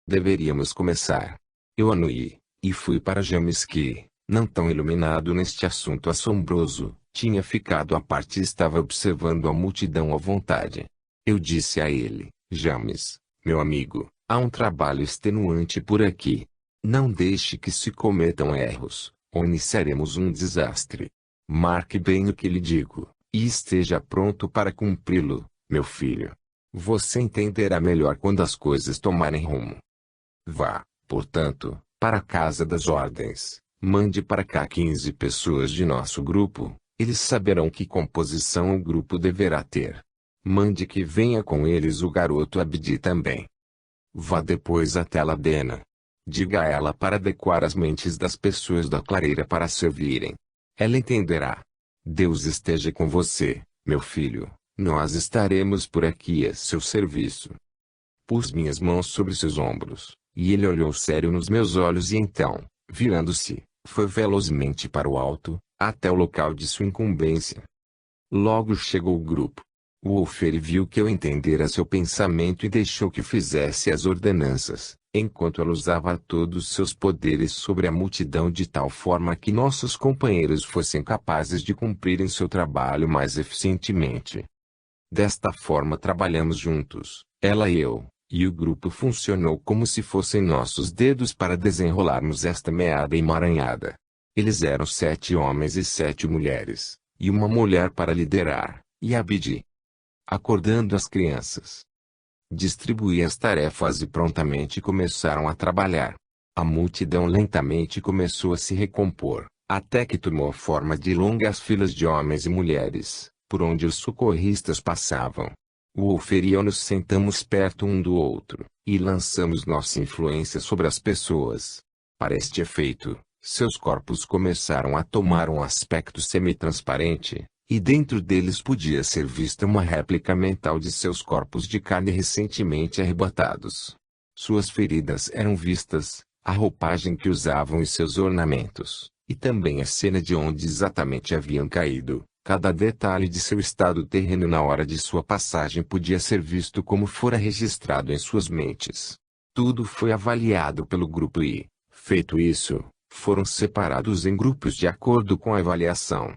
Deveríamos começar. Eu anuí, e fui para James que, não tão iluminado neste assunto assombroso, tinha ficado à parte e estava observando a multidão à vontade. Eu disse a ele: James, meu amigo, há um trabalho extenuante por aqui. Não deixe que se cometam erros, ou iniciaremos um desastre. Marque bem o que lhe digo, e esteja pronto para cumpri-lo, meu filho. Você entenderá melhor quando as coisas tomarem rumo. Vá, portanto, para a Casa das Ordens, mande para cá 15 pessoas de nosso grupo, eles saberão que composição o grupo deverá ter. Mande que venha com eles o garoto Abdi também. Vá depois até Ladena. Diga a ela para adequar as mentes das pessoas da clareira para servirem. Ela entenderá. Deus esteja com você, meu filho, nós estaremos por aqui a seu serviço. Pus minhas mãos sobre seus ombros, e ele olhou sério nos meus olhos e então, virando-se, foi velozmente para o alto, até o local de sua incumbência. Logo chegou o grupo. O Wolfere viu que eu entendera seu pensamento e deixou que fizesse as ordenanças, enquanto ela usava todos seus poderes sobre a multidão de tal forma que nossos companheiros fossem capazes de cumprirem seu trabalho mais eficientemente. Desta forma trabalhamos juntos, ela e eu, e o grupo funcionou como se fossem nossos dedos para desenrolarmos esta meada emaranhada. Eles eram 7 homens e 7 mulheres, e uma mulher para liderar, e Abdi. Acordando as crianças. Distribuí as tarefas e prontamente começaram a trabalhar. A multidão lentamente começou a se recompor, até que tomou forma de longas filas de homens e mulheres, por onde os socorristas passavam. O Wolfere e eu nos sentamos perto um do outro, e lançamos nossa influência sobre as pessoas. Para este efeito, seus corpos começaram a tomar um aspecto semi-transparente, e dentro deles podia ser vista uma réplica mental de seus corpos de carne recentemente arrebatados. Suas feridas eram vistas, a roupagem que usavam e seus ornamentos, e também a cena de onde exatamente haviam caído. Cada detalhe de seu estado terreno na hora de sua passagem podia ser visto como fora registrado em suas mentes. Tudo foi avaliado pelo grupo e, feito isso, foram separados em grupos de acordo com a avaliação.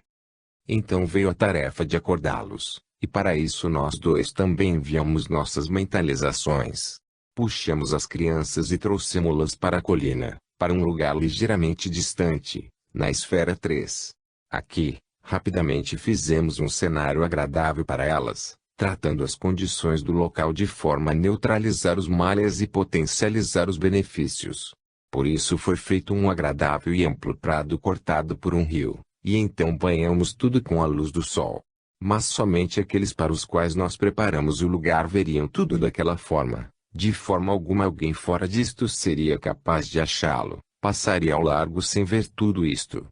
Então veio a tarefa de acordá-los, e para isso nós dois também enviamos nossas mentalizações. Puxamos as crianças e trouxemos-las para a colina, para um lugar ligeiramente distante, na esfera 3. Aqui, rapidamente fizemos um cenário agradável para elas, tratando as condições do local de forma a neutralizar os males e potencializar os benefícios. Por isso foi feito um agradável e amplo prado cortado por um rio. E então banhamos tudo com a luz do sol. Mas somente aqueles para os quais nós preparamos o lugar veriam tudo daquela forma. De forma alguma alguém fora disto seria capaz de achá-lo, passaria ao largo sem ver tudo isto.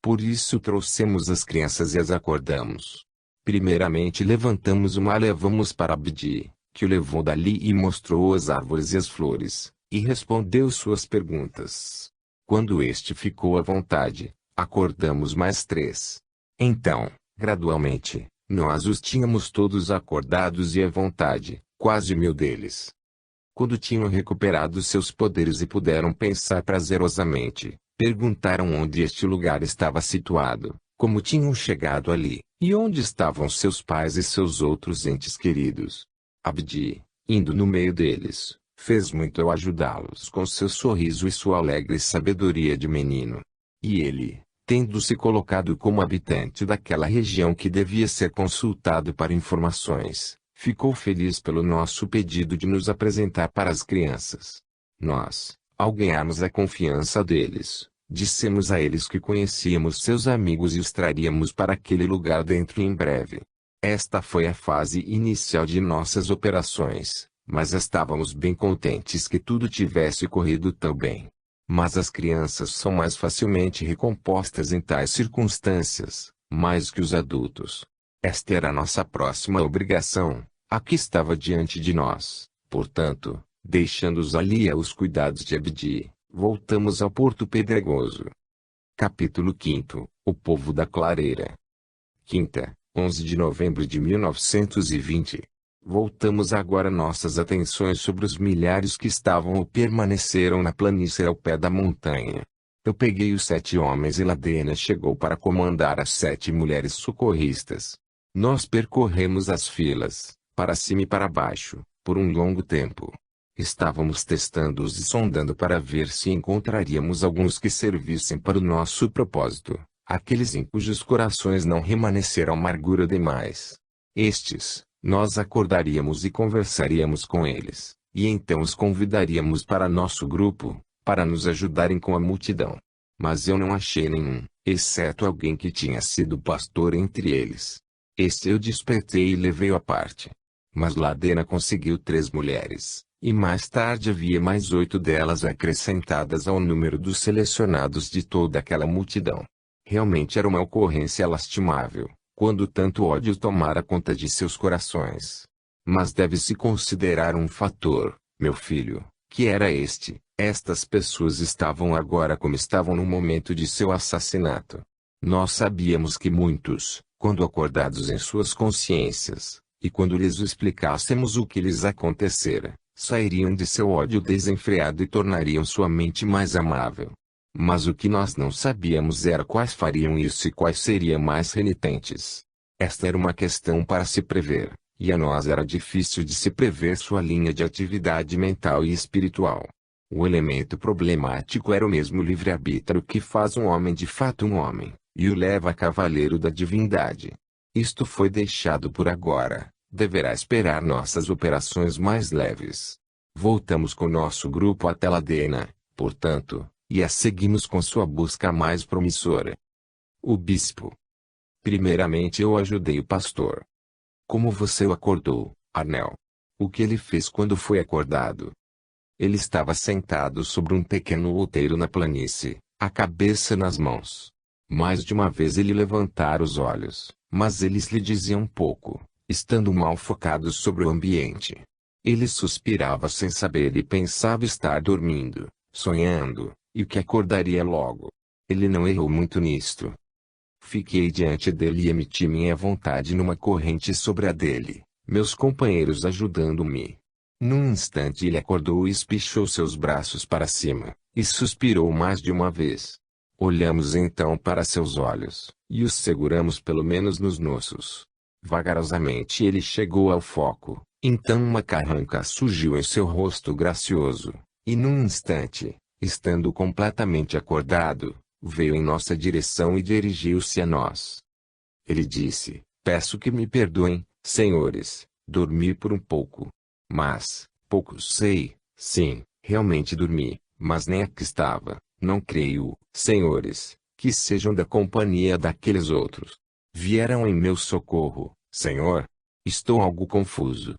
Por isso trouxemos as crianças e as acordamos. Primeiramente levantamos uma e levamos para Abdi, que o levou dali e mostrou as árvores e as flores, e respondeu suas perguntas. Quando este ficou à vontade, acordamos mais 3. Então, gradualmente, nós os tínhamos todos acordados e à vontade, quase 1000 deles. Quando tinham recuperado seus poderes e puderam pensar prazerosamente, perguntaram onde este lugar estava situado, como tinham chegado ali, e onde estavam seus pais e seus outros entes queridos. Abdi, indo no meio deles, fez muito ao ajudá-los com seu sorriso e sua alegre sabedoria de menino. E ele, tendo se colocado como habitante daquela região que devia ser consultado para informações, ficou feliz pelo nosso pedido de nos apresentar para as crianças. Nós, ao ganharmos a confiança deles, dissemos a eles que conhecíamos seus amigos e os traríamos para aquele lugar dentro em breve. Esta foi a fase inicial de nossas operações, mas estávamos bem contentes que tudo tivesse corrido tão bem. Mas as crianças são mais facilmente recompostas em tais circunstâncias, mais que os adultos. Esta era a nossa próxima obrigação, a que estava diante de nós. Portanto, deixando-os ali aos cuidados de Abdi, voltamos ao Porto Pedregoso. Capítulo 5. O Povo da Clareira. Quinta, 11 de novembro de 1920. Voltamos agora nossas atenções sobre os milhares que estavam ou permaneceram na planície ao pé da montanha. Eu peguei os 7 homens e Ladena chegou para comandar as 7 mulheres socorristas. Nós percorremos as filas, para cima e para baixo, por um longo tempo. Estávamos testando-os e sondando para ver se encontraríamos alguns que servissem para o nosso propósito, aqueles em cujos corações não remanescera amargura demais. Estes, nós acordaríamos e conversaríamos com eles, e então os convidaríamos para nosso grupo, para nos ajudarem com a multidão. Mas eu não achei nenhum, exceto alguém que tinha sido pastor entre eles. Este eu despertei e levei-o à parte. Mas Ladena conseguiu 3 mulheres, e mais tarde havia mais 8 delas acrescentadas ao número dos selecionados de toda aquela multidão. Realmente era uma ocorrência lastimável, quando tanto ódio tomara conta de seus corações. Mas deve-se considerar um fator, meu filho, que era este: estas pessoas estavam agora como estavam no momento de seu assassinato. Nós sabíamos que muitos, quando acordados em suas consciências, e quando lhes explicássemos o que lhes acontecera, sairiam de seu ódio desenfreado e tornariam sua mente mais amável. Mas o que nós não sabíamos era quais fariam isso e quais seriam mais renitentes. Esta era uma questão para se prever, e a nós era difícil de se prever sua linha de atividade mental e espiritual. O elemento problemático era o mesmo livre-arbítrio que faz um homem de fato um homem, e o leva a cavaleiro da divindade. Isto foi deixado por agora, deverá esperar nossas operações mais leves. Voltamos com nosso grupo até Ladena, portanto, e a seguimos com sua busca mais promissora. O bispo. Primeiramente eu ajudei o pastor. Como você o acordou, Arnel? O que ele fez quando foi acordado? Ele estava sentado sobre um pequeno outeiro na planície, a cabeça nas mãos. Mais de uma vez ele levantara os olhos, mas eles lhe diziam pouco, estando mal focados sobre o ambiente. Ele suspirava sem saber e pensava estar dormindo, sonhando, e que acordaria logo. Ele não errou muito nisto. Fiquei diante dele e emiti minha vontade numa corrente sobre a dele, meus companheiros ajudando-me. Num instante ele acordou e espichou seus braços para cima, e suspirou mais de uma vez. Olhamos então para seus olhos, e os seguramos pelo menos nos nossos. Vagarosamente ele chegou ao foco, então uma carranca surgiu em seu rosto gracioso, e num instante, estando completamente acordado, veio em nossa direção e dirigiu-se a nós. Ele disse: peço que me perdoem, senhores, dormi por um pouco. Mas, pouco sei, sim, realmente dormi, mas nem aqui estava, não creio, senhores, que sejam da companhia daqueles outros. Vieram em meu socorro, senhor? Estou algo confuso.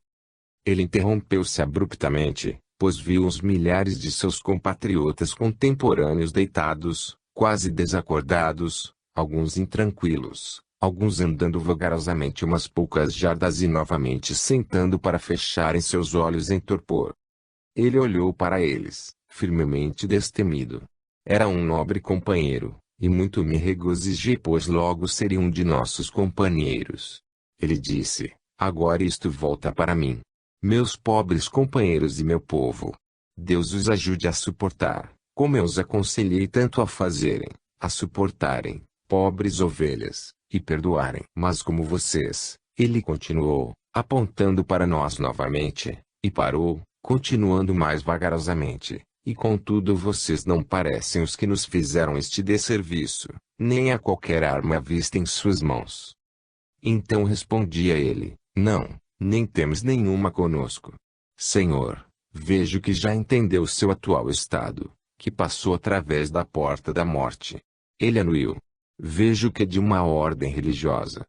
Ele interrompeu-se abruptamente, pois viu uns milhares de seus compatriotas contemporâneos deitados, quase desacordados, alguns intranquilos, alguns andando vagarosamente umas poucas jardas e novamente sentando para fecharem seus olhos em torpor. Ele olhou para eles, firmemente destemido. Era um nobre companheiro, e muito me regozijei pois logo seria um de nossos companheiros. Ele disse: agora isto volta para mim. Meus pobres companheiros e meu povo. Deus os ajude a suportar, como eu os aconselhei tanto a fazerem, a suportarem, pobres ovelhas, e perdoarem. Mas como vocês, ele continuou, apontando para nós novamente, e parou, continuando mais vagarosamente, e contudo vocês não parecem os que nos fizeram este desserviço, nem há qualquer arma vista em suas mãos. Então respondia ele: não, nem temos nenhuma conosco. Senhor, vejo que já entendeu seu atual estado, que passou através da porta da morte. Ele anuiu. Vejo que é de uma ordem religiosa.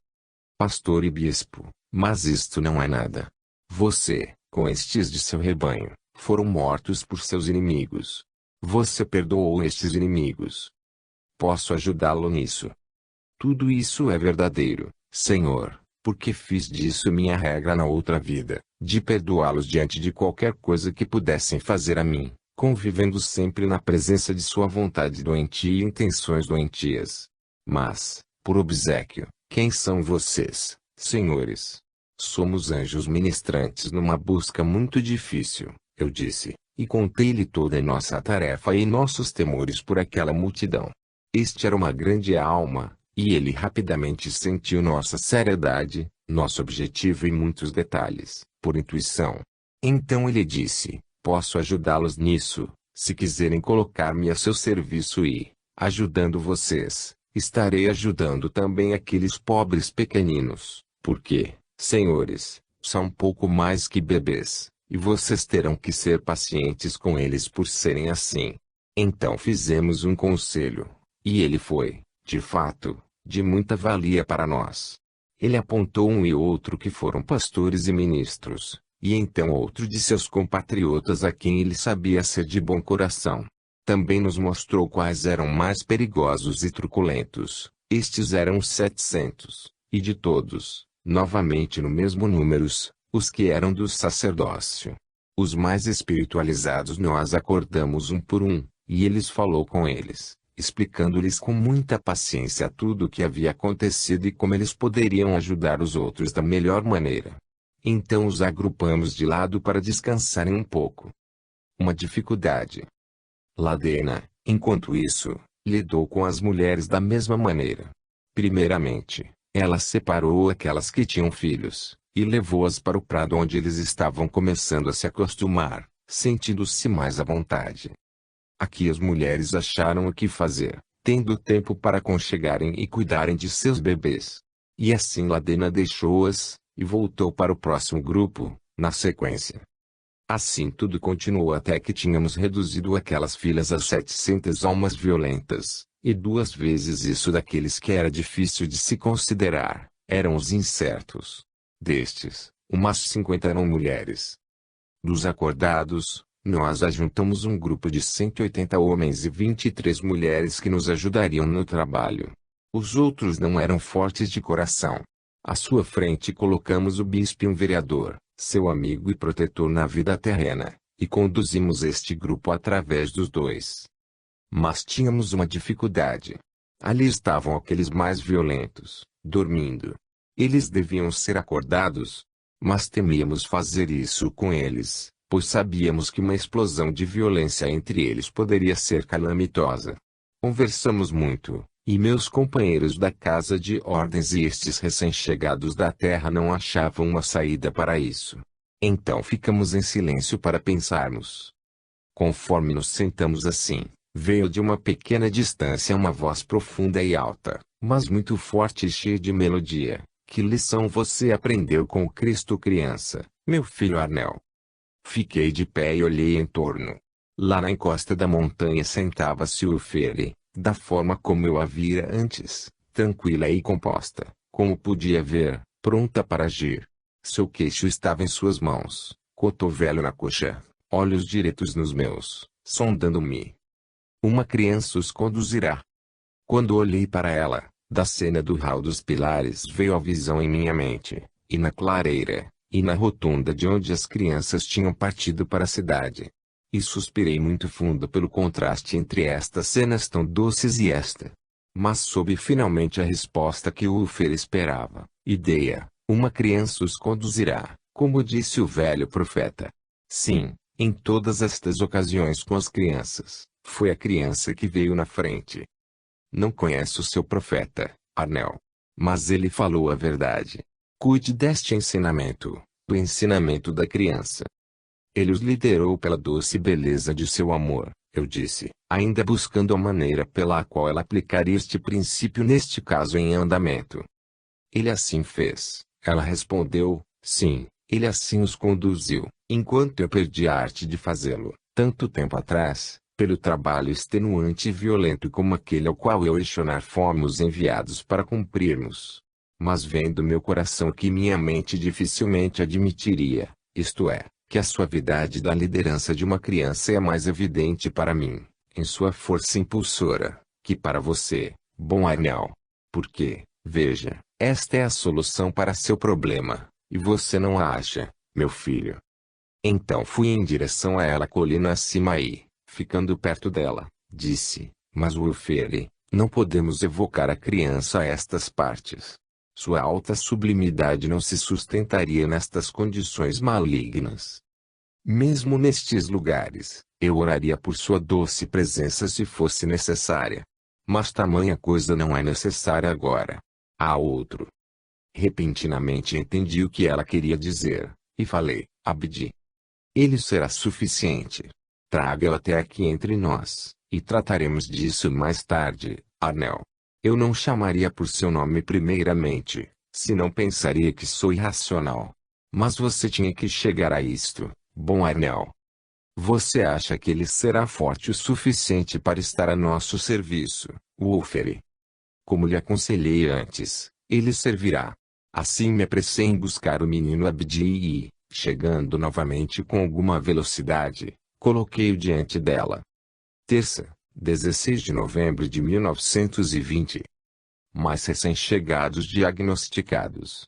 Pastor e bispo, mas isto não é nada. Você, com estes de seu rebanho, foram mortos por seus inimigos. Você perdoou estes inimigos. Posso ajudá-lo nisso. Tudo isso é verdadeiro, Senhor, porque fiz disso minha regra na outra vida, de perdoá-los diante de qualquer coisa que pudessem fazer a mim, convivendo sempre na presença de sua vontade doentia e intenções doentias. Mas, por obséquio, quem são vocês, senhores? Somos anjos ministrantes numa busca muito difícil, eu disse, e contei-lhe toda a nossa tarefa e nossos temores por aquela multidão. Este era uma grande alma, e ele rapidamente sentiu nossa seriedade, nosso objetivo em muitos detalhes, por intuição. Então ele disse: posso ajudá-los nisso, se quiserem colocar-me a seu serviço e, ajudando vocês, estarei ajudando também aqueles pobres pequeninos, porque, senhores, são pouco mais que bebês, e vocês terão que ser pacientes com eles por serem assim. Então fizemos um conselho, e ele foi, de fato, de muita valia para nós. Ele apontou um e outro que foram pastores e ministros, e então outro de seus compatriotas a quem ele sabia ser de bom coração. Também nos mostrou quais eram mais perigosos e truculentos. Estes eram os 700, e de todos, novamente no mesmo números, os que eram do sacerdócio. Os mais espiritualizados nós acordamos um por um, e eles falou com eles, explicando-lhes com muita paciência tudo o que havia acontecido e como eles poderiam ajudar os outros da melhor maneira. Então os agrupamos de lado para descansarem um pouco. Uma dificuldade. Ladena, enquanto isso, lidou com as mulheres da mesma maneira. Primeiramente, ela separou aquelas que tinham filhos, e levou-as para o prado onde eles estavam começando a se acostumar, sentindo-se mais à vontade. Aqui as mulheres acharam o que fazer, tendo tempo para aconchegarem e cuidarem de seus bebês. E assim Ladena deixou-as, e voltou para o próximo grupo, na sequência. Assim tudo continuou até que tínhamos reduzido aquelas filas a 700 almas violentas, e 2 vezes isso daqueles que era difícil de se considerar, eram os incertos. Destes, umas 50 eram mulheres. Dos acordados, nós ajuntamos um grupo de 180 homens e 23 mulheres que nos ajudariam no trabalho. Os outros não eram fortes de coração. À sua frente colocamos o bispo e um vereador, seu amigo e protetor na vida terrena, e conduzimos este grupo através dos dois. Mas tínhamos uma dificuldade. Ali estavam aqueles mais violentos, dormindo. Eles deviam ser acordados, mas temíamos fazer isso com eles, pois sabíamos que uma explosão de violência entre eles poderia ser calamitosa. Conversamos muito, e meus companheiros da casa de ordens e estes recém-chegados da terra não achavam uma saída para isso. Então ficamos em silêncio para pensarmos. Conforme nos sentamos assim, veio de uma pequena distância uma voz profunda e alta, mas muito forte e cheia de melodia. Que lição você aprendeu com o Cristo criança, meu filho Arnel? Fiquei de pé e olhei em torno. Lá na encosta da montanha sentava-se Ufere, da forma como eu a vira antes, tranquila e composta, como podia ver, pronta para agir. Seu queixo estava em suas mãos, cotovelo na coxa, olhos diretos nos meus, sondando-me. Uma criança os conduzirá. Quando olhei para ela, da cena do hall dos pilares veio a visão em minha mente, e na clareira, e na rotunda de onde as crianças tinham partido para a cidade. E suspirei muito fundo pelo contraste entre estas cenas tão doces e esta. Mas soube finalmente a resposta que o Ufer esperava. Ideia, uma criança os conduzirá, como disse o velho profeta. Sim, em todas estas ocasiões com as crianças, foi a criança que veio na frente. Não conheço o seu profeta, Arnel. Mas ele falou a verdade. Cuide deste ensinamento, o ensinamento da criança. Ele os liderou pela doce beleza de seu amor, eu disse, ainda buscando a maneira pela qual ela aplicaria este princípio neste caso em andamento. Ele assim fez, ela respondeu, sim, ele assim os conduziu, enquanto eu perdi a arte de fazê-lo, tanto tempo atrás, pelo trabalho extenuante e violento como aquele ao qual eu e Shonar fomos enviados para cumprirmos. Mas vendo meu coração que minha mente dificilmente admitiria, isto é, que a suavidade da liderança de uma criança é mais evidente para mim, em sua força impulsora, que para você, bom Arnel. Porque, veja, esta é a solução para seu problema, e você não a acha, meu filho. Então fui em direção a ela colina acima e, ficando perto dela, disse, mas Wulfere, não podemos evocar a criança a estas partes. Sua alta sublimidade não se sustentaria nestas condições malignas. Mesmo nestes lugares, eu oraria por sua doce presença se fosse necessária. Mas tamanha coisa não é necessária agora. Há outro. Repentinamente entendi o que ela queria dizer, e falei: Abdi. Ele será suficiente. Traga-o até aqui entre nós, e trataremos disso mais tarde, Arnel. Eu não chamaria por seu nome primeiramente, senão pensaria que sou irracional. Mas você tinha que chegar a isto, bom Arnel. Você acha que ele será forte o suficiente para estar a nosso serviço, Wolfere? Como lhe aconselhei antes, ele servirá. Assim me apressei em buscar o menino Abdi e, chegando novamente com alguma velocidade, coloquei-o diante dela. Terça, 16 de novembro de 1920. Mais recém-chegados diagnosticados.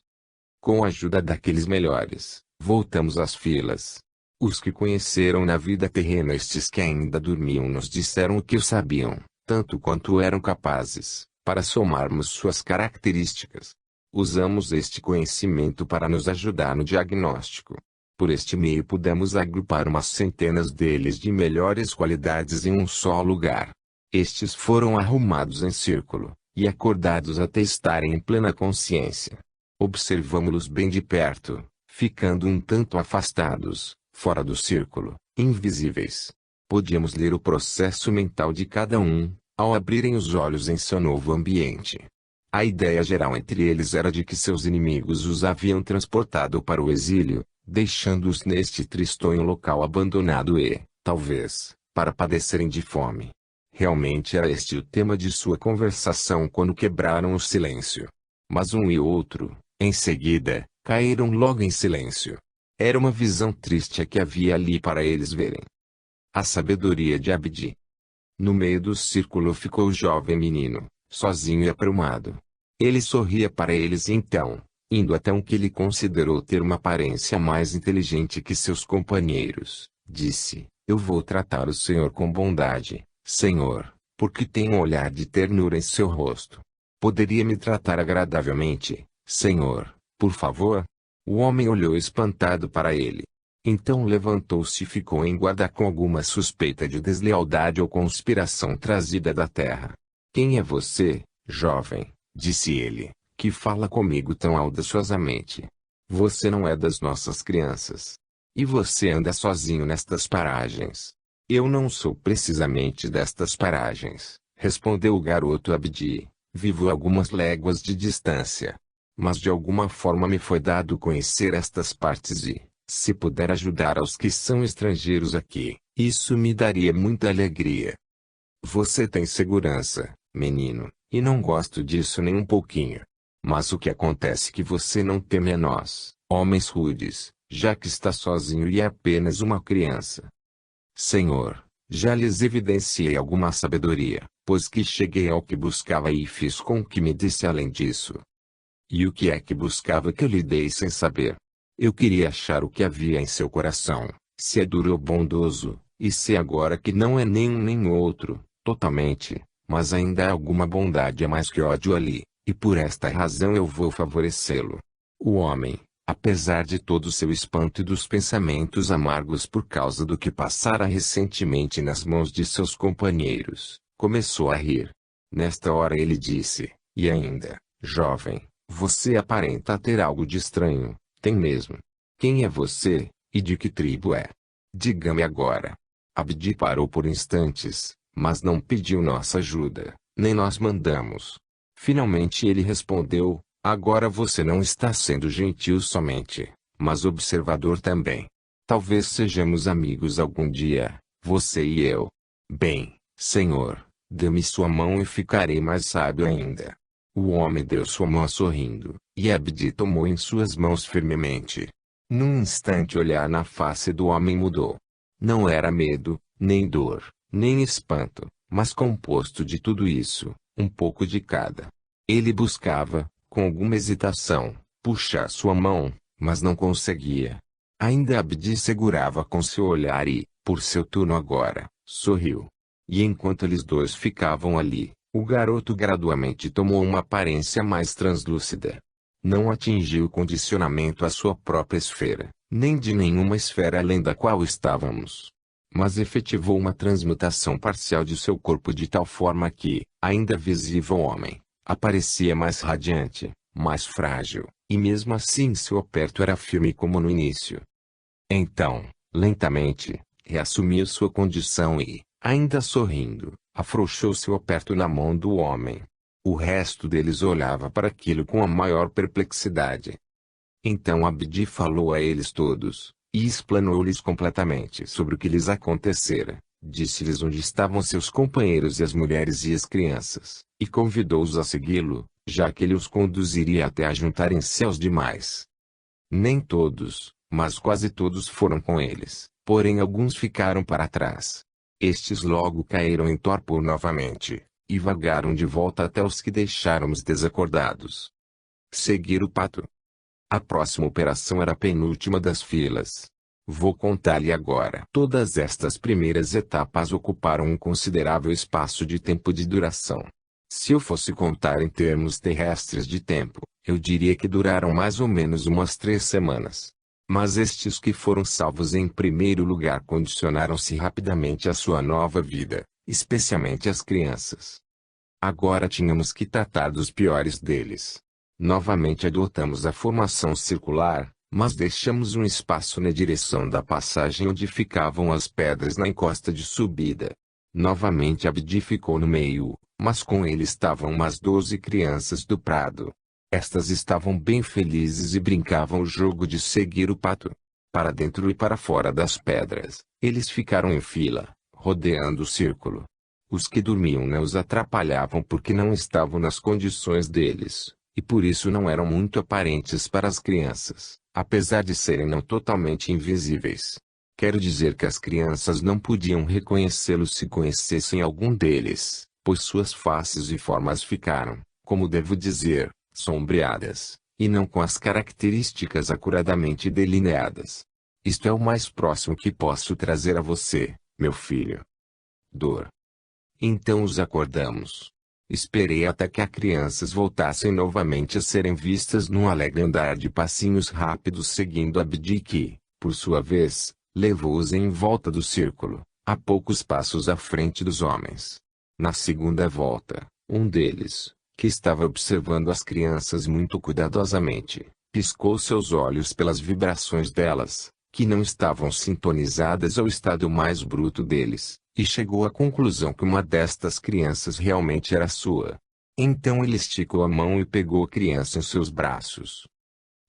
Com a ajuda daqueles melhores, voltamos às filas. Os que conheceram na vida terrena estes que ainda dormiam nos disseram o que sabiam, tanto quanto eram capazes, para somarmos suas características. Usamos este conhecimento para nos ajudar no diagnóstico. Por este meio pudemos agrupar umas centenas deles de melhores qualidades em um só lugar. Estes foram arrumados em círculo, e acordados até estarem em plena consciência. Observamo-los bem de perto, ficando um tanto afastados, fora do círculo, invisíveis. Podíamos ler o processo mental de cada um, ao abrirem os olhos em seu novo ambiente. A ideia geral entre eles era de que seus inimigos os haviam transportado para o exílio, deixando-os neste tristonho local abandonado e, talvez, para padecerem de fome. Realmente era este o tema de sua conversação quando quebraram o silêncio. Mas um e outro, em seguida, caíram logo em silêncio. Era uma visão triste a que havia ali para eles verem. A sabedoria de Abdi. No meio do círculo ficou o jovem menino, sozinho e aprumado. Ele sorria para eles e então, indo até um que ele considerou ter uma aparência mais inteligente que seus companheiros, disse: Eu vou tratar o senhor com bondade, senhor, porque tem um olhar de ternura em seu rosto. Poderia me tratar agradavelmente, senhor, por favor? O homem olhou espantado para ele. Então levantou-se e ficou em guarda com alguma suspeita de deslealdade ou conspiração trazida da terra. Quem é você, jovem? Disse ele, que fala comigo tão audaciosamente. Você não é das nossas crianças. E você anda sozinho nestas paragens. Eu não sou precisamente destas paragens, respondeu o garoto Abdi. Vivo a algumas léguas de distância. Mas de alguma forma me foi dado conhecer estas partes e, se puder ajudar aos que são estrangeiros aqui, isso me daria muita alegria. Você tem segurança, menino, e não gosto disso nem um pouquinho. Mas o que acontece que você não teme a nós, homens rudes, já que está sozinho e é apenas uma criança. Senhor, já lhes evidenciei alguma sabedoria, pois que cheguei ao que buscava e fiz com que me disse além disso. E o que é que buscava que eu lhe dei sem saber? Eu queria achar o que havia em seu coração, se é duro ou bondoso, e se agora que não é nem um nem outro, totalmente, mas ainda há alguma bondade a mais que ódio ali, e por esta razão eu vou favorecê-lo. O homem, apesar de todo o seu espanto e dos pensamentos amargos por causa do que passara recentemente nas mãos de seus companheiros, começou a rir. Nesta hora ele disse, e ainda, jovem, você aparenta ter algo de estranho, tem mesmo. Quem é você, e de que tribo é? Diga-me agora. Abdi parou por instantes, mas não pediu nossa ajuda, nem nós mandamos. Finalmente ele respondeu, agora você não está sendo gentil somente, mas observador também. Talvez sejamos amigos algum dia, você e eu. Bem, senhor, dê-me sua mão e ficarei mais sábio ainda. O homem deu sua mão sorrindo, e Abdi tomou em suas mãos firmemente. Num instante o olhar na face do homem mudou. Não era medo, nem dor, nem espanto, mas composto de tudo isso, um pouco de cada. Ele buscava, com alguma hesitação, puxar sua mão, mas não conseguia. Ainda Abdi segurava com seu olhar e, por seu turno agora, sorriu. E enquanto eles dois ficavam ali, o garoto gradualmente tomou uma aparência mais translúcida. Não atingiu o condicionamento à sua própria esfera, nem de nenhuma esfera além da qual estávamos. Mas efetivou uma transmutação parcial de seu corpo de tal forma que, ainda visível ao homem, aparecia mais radiante, mais frágil, e mesmo assim seu aperto era firme como no início. Então, lentamente, reassumiu sua condição e, ainda sorrindo, afrouxou seu aperto na mão do homem. O resto deles olhava para aquilo com a maior perplexidade. Então Abdi falou a eles todos, e explanou-lhes completamente sobre o que lhes acontecera. Disse-lhes onde estavam seus companheiros e as mulheres e as crianças, e convidou-os a segui-lo, já que ele os conduziria até a juntarem-se aos demais. Nem todos, mas quase todos foram com eles, porém alguns ficaram para trás. Estes logo caíram em torpor novamente, e vagaram de volta até os que deixáramos desacordados. Seguir o pato. A próxima operação era a penúltima das filas. Vou contar-lhe agora. Todas estas primeiras etapas ocuparam um considerável espaço de tempo de duração. Se eu fosse contar em termos terrestres de tempo, eu diria que duraram mais ou menos umas 3 semanas. Mas estes que foram salvos em primeiro lugar condicionaram-se rapidamente à sua nova vida, especialmente as crianças. Agora tínhamos que tratar dos piores deles. Novamente adotamos a formação circular, mas deixamos um espaço na direção da passagem onde ficavam as pedras na encosta de subida. Novamente Abdi ficou no meio, mas com ele estavam umas 12 crianças do prado. Estas estavam bem felizes e brincavam o jogo de seguir o pato. Para dentro e para fora das pedras, eles ficaram em fila, rodeando o círculo. Os que dormiam não os atrapalhavam porque não estavam nas condições deles, e por isso não eram muito aparentes para as crianças, apesar de serem não totalmente invisíveis. Quero dizer que as crianças não podiam reconhecê-los se conhecessem algum deles, pois suas faces e formas ficaram, como devo dizer, sombreadas, e não com as características acuradamente delineadas. Isto é o mais próximo que posso trazer a você, meu filho. Dor. Então os acordamos. Esperei até que as crianças voltassem novamente a serem vistas num alegre andar de passinhos rápidos seguindo Abdi que, por sua vez, levou-os em volta do círculo, a poucos passos à frente dos homens. Na segunda volta, um deles, que estava observando as crianças muito cuidadosamente, piscou seus olhos pelas vibrações delas, que não estavam sintonizadas ao estado mais bruto deles, e chegou à conclusão que uma destas crianças realmente era sua. Então ele esticou a mão e pegou a criança em seus braços.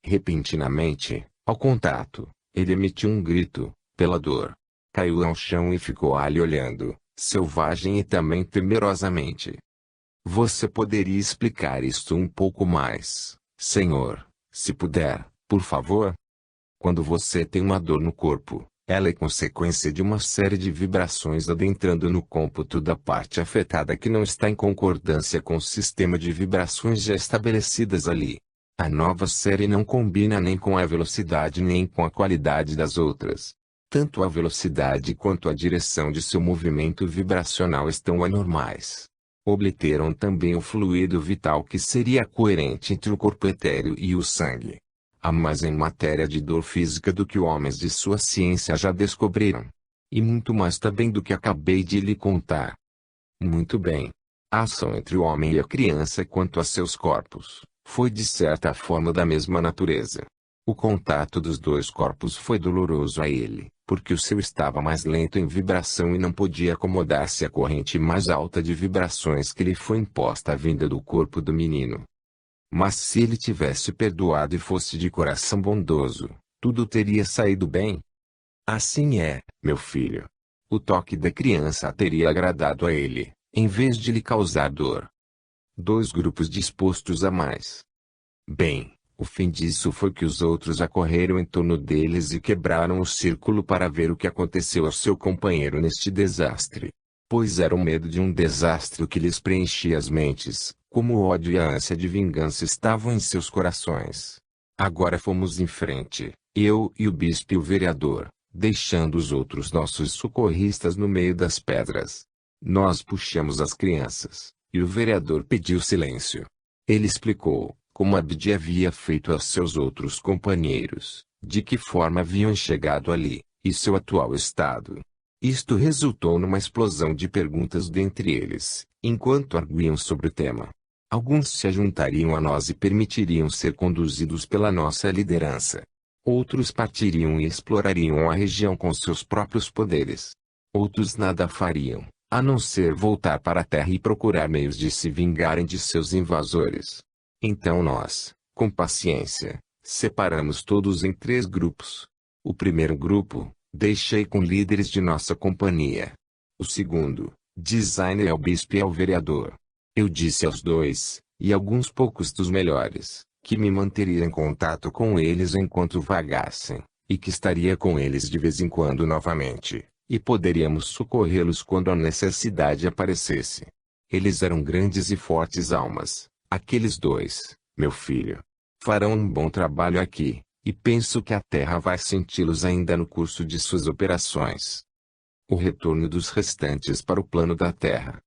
Repentinamente, ao contato, ele emitiu um grito, pela dor. Caiu ao chão e ficou ali olhando, selvagem e também temerosamente. Você poderia explicar isto um pouco mais, senhor, se puder, por favor? Quando você tem uma dor no corpo, ela é consequência de uma série de vibrações adentrando no cômputo da parte afetada que não está em concordância com o sistema de vibrações já estabelecidas ali. A nova série não combina nem com a velocidade nem com a qualidade das outras. Tanto a velocidade quanto a direção de seu movimento vibracional estão anormais. Obliteram também o fluido vital que seria coerente entre o corpo etéreo e o sangue. Há mais em matéria de dor física do que homens de sua ciência já descobriram. E muito mais também do que acabei de lhe contar. Muito bem. A ação entre o homem e a criança quanto a seus corpos, foi de certa forma da mesma natureza. O contato dos dois corpos foi doloroso a ele, porque o seu estava mais lento em vibração e não podia acomodar-se à corrente mais alta de vibrações que lhe foi imposta à vinda do corpo do menino. Mas se ele tivesse perdoado e fosse de coração bondoso, tudo teria saído bem. Assim é, meu filho. O toque da criança teria agradado a ele, em vez de lhe causar dor. 2 grupos dispostos a mais. Bem, o fim disso foi que os outros acorreram em torno deles e quebraram o círculo para ver o que aconteceu ao seu companheiro neste desastre. Pois era o medo de um desastre o que lhes preenchia as mentes, como o ódio e a ânsia de vingança estavam em seus corações. Agora fomos em frente, eu e o bispo e o vereador, deixando os outros nossos socorristas no meio das pedras. Nós puxamos as crianças, e o vereador pediu silêncio. Ele explicou, como Abdi havia feito aos seus outros companheiros, de que forma haviam chegado ali, e seu atual estado. Isto resultou numa explosão de perguntas dentre eles, enquanto arguíam sobre o tema. Alguns se juntariam a nós e permitiriam ser conduzidos pela nossa liderança. Outros partiriam e explorariam a região com seus próprios poderes. Outros nada fariam, a não ser voltar para a Terra e procurar meios de se vingarem de seus invasores. Então nós, com paciência, separamos todos em 3 grupos. O primeiro grupo, deixei com líderes de nossa companhia. O segundo, designer ao bispo e ao vereador. Eu disse aos 2, e alguns poucos dos melhores, que me manteria em contato com eles enquanto vagassem, e que estaria com eles de vez em quando novamente, e poderíamos socorrê-los quando a necessidade aparecesse. Eles eram grandes e fortes almas, aqueles 2, meu filho. Farão um bom trabalho aqui, e penso que a Terra vai senti-los ainda no curso de suas operações. O retorno dos restantes para o plano da Terra.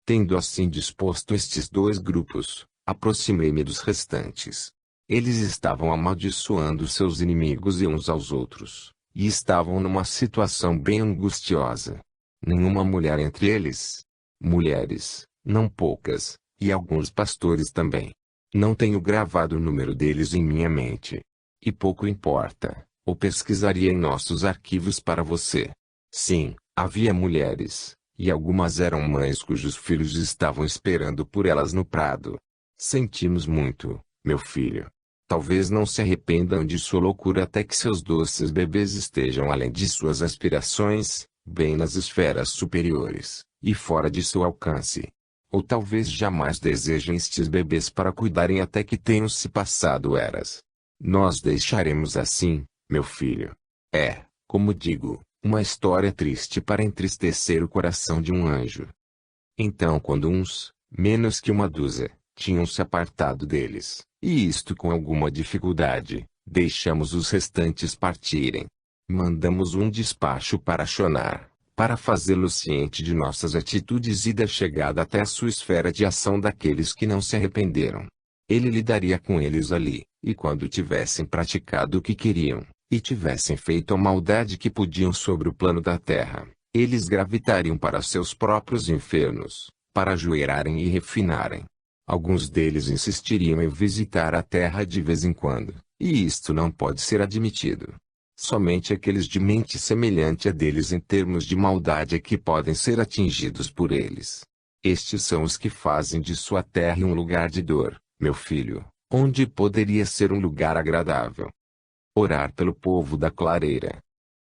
Tendo assim disposto estes 2 grupos, aproximei-me dos restantes. Eles estavam amaldiçoando seus inimigos e uns aos outros, e estavam numa situação bem angustiosa. Nenhuma mulher entre eles. Mulheres, não poucas, e alguns pastores também. Não tenho gravado o número deles em minha mente. E pouco importa, ou pesquisaria em nossos arquivos para você. Sim, havia mulheres, e algumas eram mães cujos filhos estavam esperando por elas no prado. Sentimos muito, meu filho. Talvez não se arrependam de sua loucura até que seus doces bebês estejam além de suas aspirações, bem nas esferas superiores, e fora de seu alcance. Ou talvez jamais desejem estes bebês para cuidarem até que tenham se passado eras. Nós deixaremos assim, meu filho. É, como digo, uma história triste para entristecer o coração de um anjo. Então quando uns, menos que uma dúzia, tinham se apartado deles, e isto com alguma dificuldade, deixamos os restantes partirem. Mandamos um despacho para Shonar, para fazê-lo ciente de nossas atitudes e da chegada até a sua esfera de ação daqueles que não se arrependeram. Ele lidaria com eles ali, e quando tivessem praticado o que queriam, e tivessem feito a maldade que podiam sobre o plano da terra, eles gravitariam para seus próprios infernos, para ajoelharem e refinarem. Alguns deles insistiriam em visitar a terra de vez em quando, e isto não pode ser admitido. Somente aqueles de mente semelhante a deles em termos de maldade é que podem ser atingidos por eles. Estes são os que fazem de sua terra um lugar de dor, meu filho, onde poderia ser um lugar agradável. Orar pelo povo da clareira.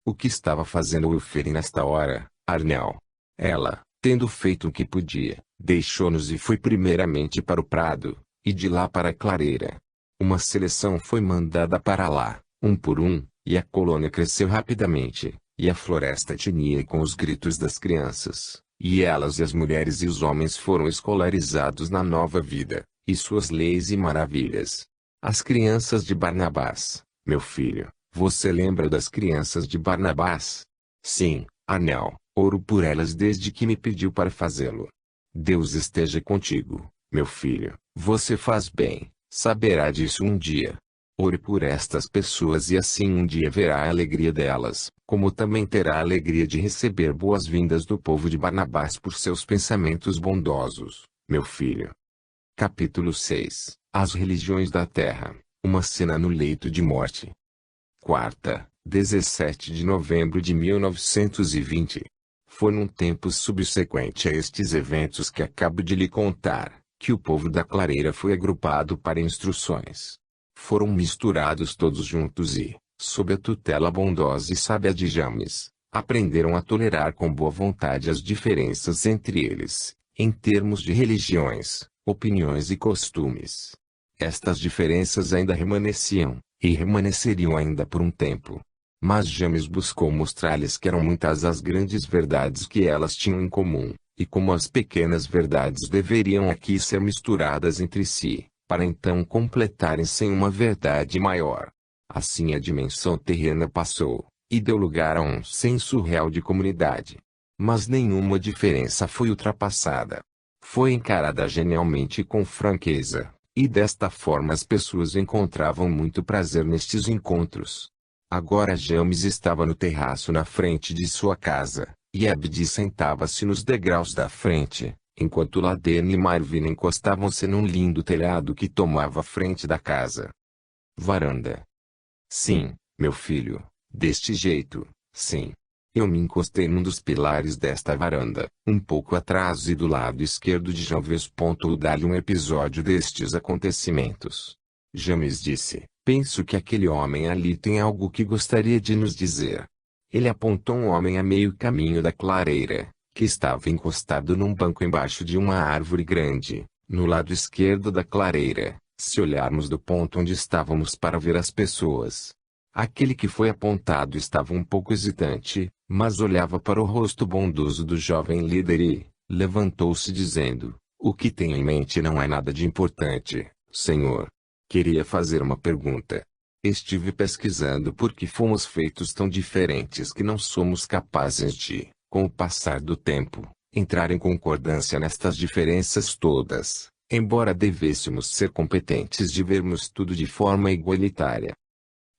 O que estava fazendo Wilferi nesta hora, Arnel? Ela, tendo feito o que podia, deixou-nos e foi primeiramente para o prado, e de lá para a clareira. Uma seleção foi mandada para lá, um por um, e a colônia cresceu rapidamente, e a floresta tinha com os gritos das crianças, e elas e as mulheres e os homens foram escolarizados na nova vida, e suas leis e maravilhas. As crianças de Barnabás, meu filho, você lembra das crianças de Barnabás? Sim, Arnel, oro por elas desde que me pediu para fazê-lo. Deus esteja contigo, meu filho, você faz bem, saberá disso um dia. Ore por estas pessoas e assim um dia verá a alegria delas, como também terá a alegria de receber boas-vindas do povo de Barnabás por seus pensamentos bondosos, meu filho. Capítulo 6. As religiões da terra, uma cena no leito de morte. Quarta, 17 de novembro de 1920. Foi num tempo subsequente a estes eventos que acabo de lhe contar, que o povo da clareira foi agrupado para instruções. Foram misturados todos juntos e, sob a tutela bondosa e sábia de James, aprenderam a tolerar com boa vontade as diferenças entre eles, em termos de religiões, opiniões e costumes. Estas diferenças ainda remanesciam, e remanesceriam ainda por um tempo. Mas James buscou mostrar-lhes que eram muitas as grandes verdades que elas tinham em comum, e como as pequenas verdades deveriam aqui ser misturadas entre si, para então completarem-se em uma verdade maior. Assim a dimensão terrena passou, e deu lugar a um senso real de comunidade. Mas nenhuma diferença foi ultrapassada. Foi encarada genialmente e com franqueza, E desta forma as pessoas encontravam muito prazer nestes encontros. Agora James estava no terraço na frente de sua casa, e Abdi sentava-se nos degraus da frente, enquanto Ladene e Marvin encostavam-se num lindo telhado que tomava a frente da casa. Varanda. Sim, meu filho, deste jeito, sim. Eu me encostei num dos pilares desta varanda, um pouco atrás e do lado esquerdo de James. Dar-lhe um episódio destes acontecimentos. James disse, penso que aquele homem ali tem algo que gostaria de nos dizer. Ele apontou um homem a meio caminho da clareira, que estava encostado num banco embaixo de uma árvore grande, no lado esquerdo da clareira, se olharmos do ponto onde estávamos para ver as pessoas. Aquele que foi apontado estava um pouco hesitante, mas olhava para o rosto bondoso do jovem líder e levantou-se dizendo, o que tenho em mente não é nada de importante, senhor. Queria fazer uma pergunta. Estive pesquisando por que fomos feitos tão diferentes que não somos capazes de, com o passar do tempo, entrar em concordância nestas diferenças todas, embora devêssemos ser competentes de vermos tudo de forma igualitária.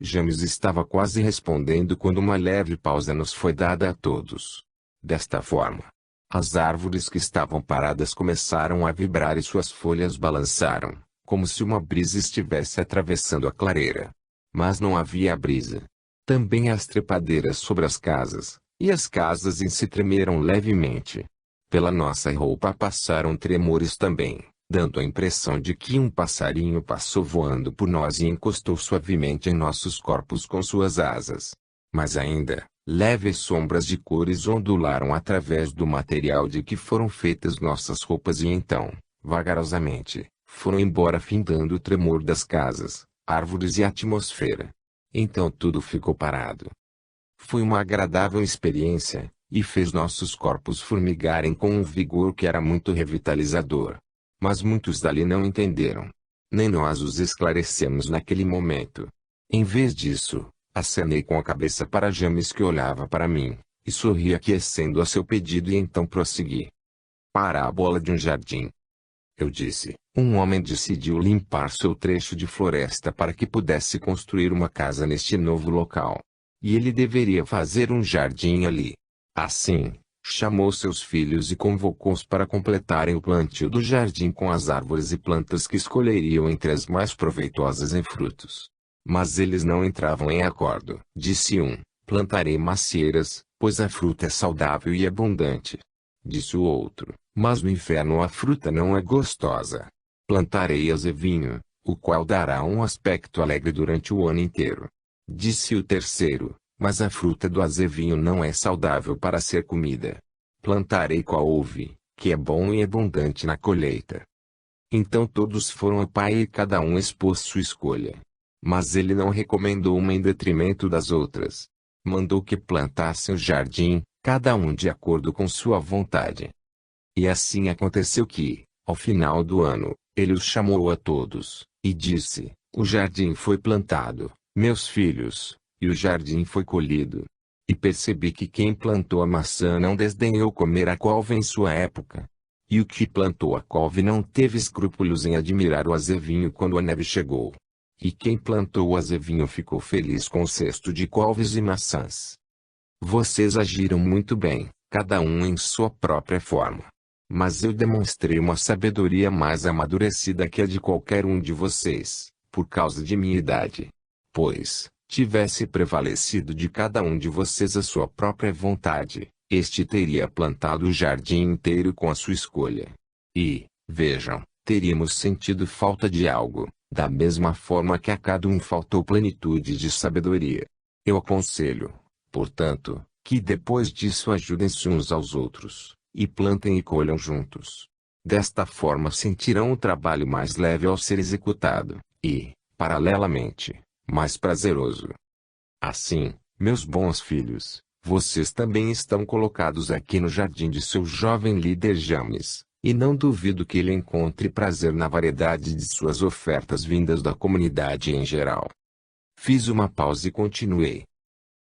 James estava quase respondendo quando uma leve pausa nos foi dada a todos. Desta forma, as árvores que estavam paradas começaram a vibrar e suas folhas balançaram, como se uma brisa estivesse atravessando a clareira. Mas não havia brisa. Também as trepadeiras sobre as casas, e as casas em si tremeram levemente. Pela nossa roupa passaram tremores também, dando a impressão de que um passarinho passou voando por nós e encostou suavemente em nossos corpos com suas asas. Mas ainda, leves sombras de cores ondularam através do material de que foram feitas nossas roupas e então, vagarosamente, foram embora findando o tremor das casas, árvores e atmosfera. Então tudo ficou parado. Foi uma agradável experiência, e fez nossos corpos formigarem com um vigor que era muito revitalizador. Mas muitos dali não entenderam. Nem nós os esclarecemos naquele momento. Em vez disso, acenei com a cabeça para James que olhava para mim, e sorri aquecendo a seu pedido e então prossegui. Parábola de um jardim. Eu disse, um homem decidiu limpar seu trecho de floresta para que pudesse construir uma casa neste novo local. E ele deveria fazer um jardim ali. Assim, chamou seus filhos e convocou-os para completarem o plantio do jardim com as árvores e plantas que escolheriam entre as mais proveitosas em frutos. Mas eles não entravam em acordo. Disse um, plantarei macieiras, pois a fruta é saudável e abundante. Disse o outro, mas no inverno a fruta não é gostosa. Plantarei azevinho, o qual dará um aspecto alegre durante o ano inteiro. Disse o terceiro, mas a fruta do azevinho não é saudável para ser comida. Plantarei couve, que é bom e abundante na colheita. Então todos foram a pai e cada um expôs sua escolha. Mas ele não recomendou uma em detrimento das outras. Mandou que plantassem o jardim, cada um de acordo com sua vontade. E assim aconteceu que, ao final do ano, ele os chamou a todos, e disse, o jardim foi plantado, meus filhos, e o jardim foi colhido. E percebi que quem plantou a maçã não desdenhou comer a couve em sua época. E o que plantou a couve não teve escrúpulos em admirar o azevinho quando a neve chegou. E quem plantou o azevinho ficou feliz com o cesto de couves e maçãs. Vocês agiram muito bem, cada um em sua própria forma. Mas eu demonstrei uma sabedoria mais amadurecida que a de qualquer um de vocês, por causa de minha idade. Pois, tivesse prevalecido de cada um de vocês a sua própria vontade, este teria plantado o jardim inteiro com a sua escolha. E, vejam, teríamos sentido falta de algo, da mesma forma que a cada um faltou plenitude de sabedoria. Eu aconselho, portanto, que depois disso ajudem-se uns aos outros, e plantem e colham juntos. Desta forma sentirão o trabalho mais leve ao ser executado, e, paralelamente, mais prazeroso. Assim, meus bons filhos, vocês também estão colocados aqui no jardim de seu jovem líder James, e não duvido que ele encontre prazer na variedade de suas ofertas vindas da comunidade em geral. Fiz uma pausa e continuei.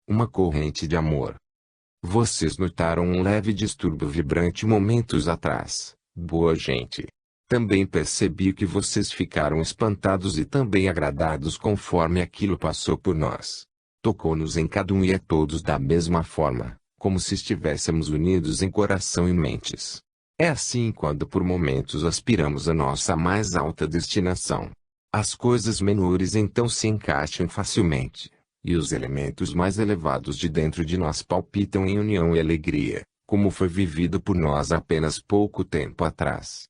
Uma corrente de amor. Vocês notaram um leve distúrbio vibrante momentos atrás, boa gente. Também percebi que vocês ficaram espantados e também agradados conforme aquilo passou por nós. Tocou-nos em cada um e a todos da mesma forma, como se estivéssemos unidos em coração e mentes. É assim quando por momentos aspiramos à nossa mais alta destinação. As coisas menores então se encaixam facilmente, e os elementos mais elevados de dentro de nós palpitam em união e alegria, como foi vivido por nós apenas pouco tempo atrás.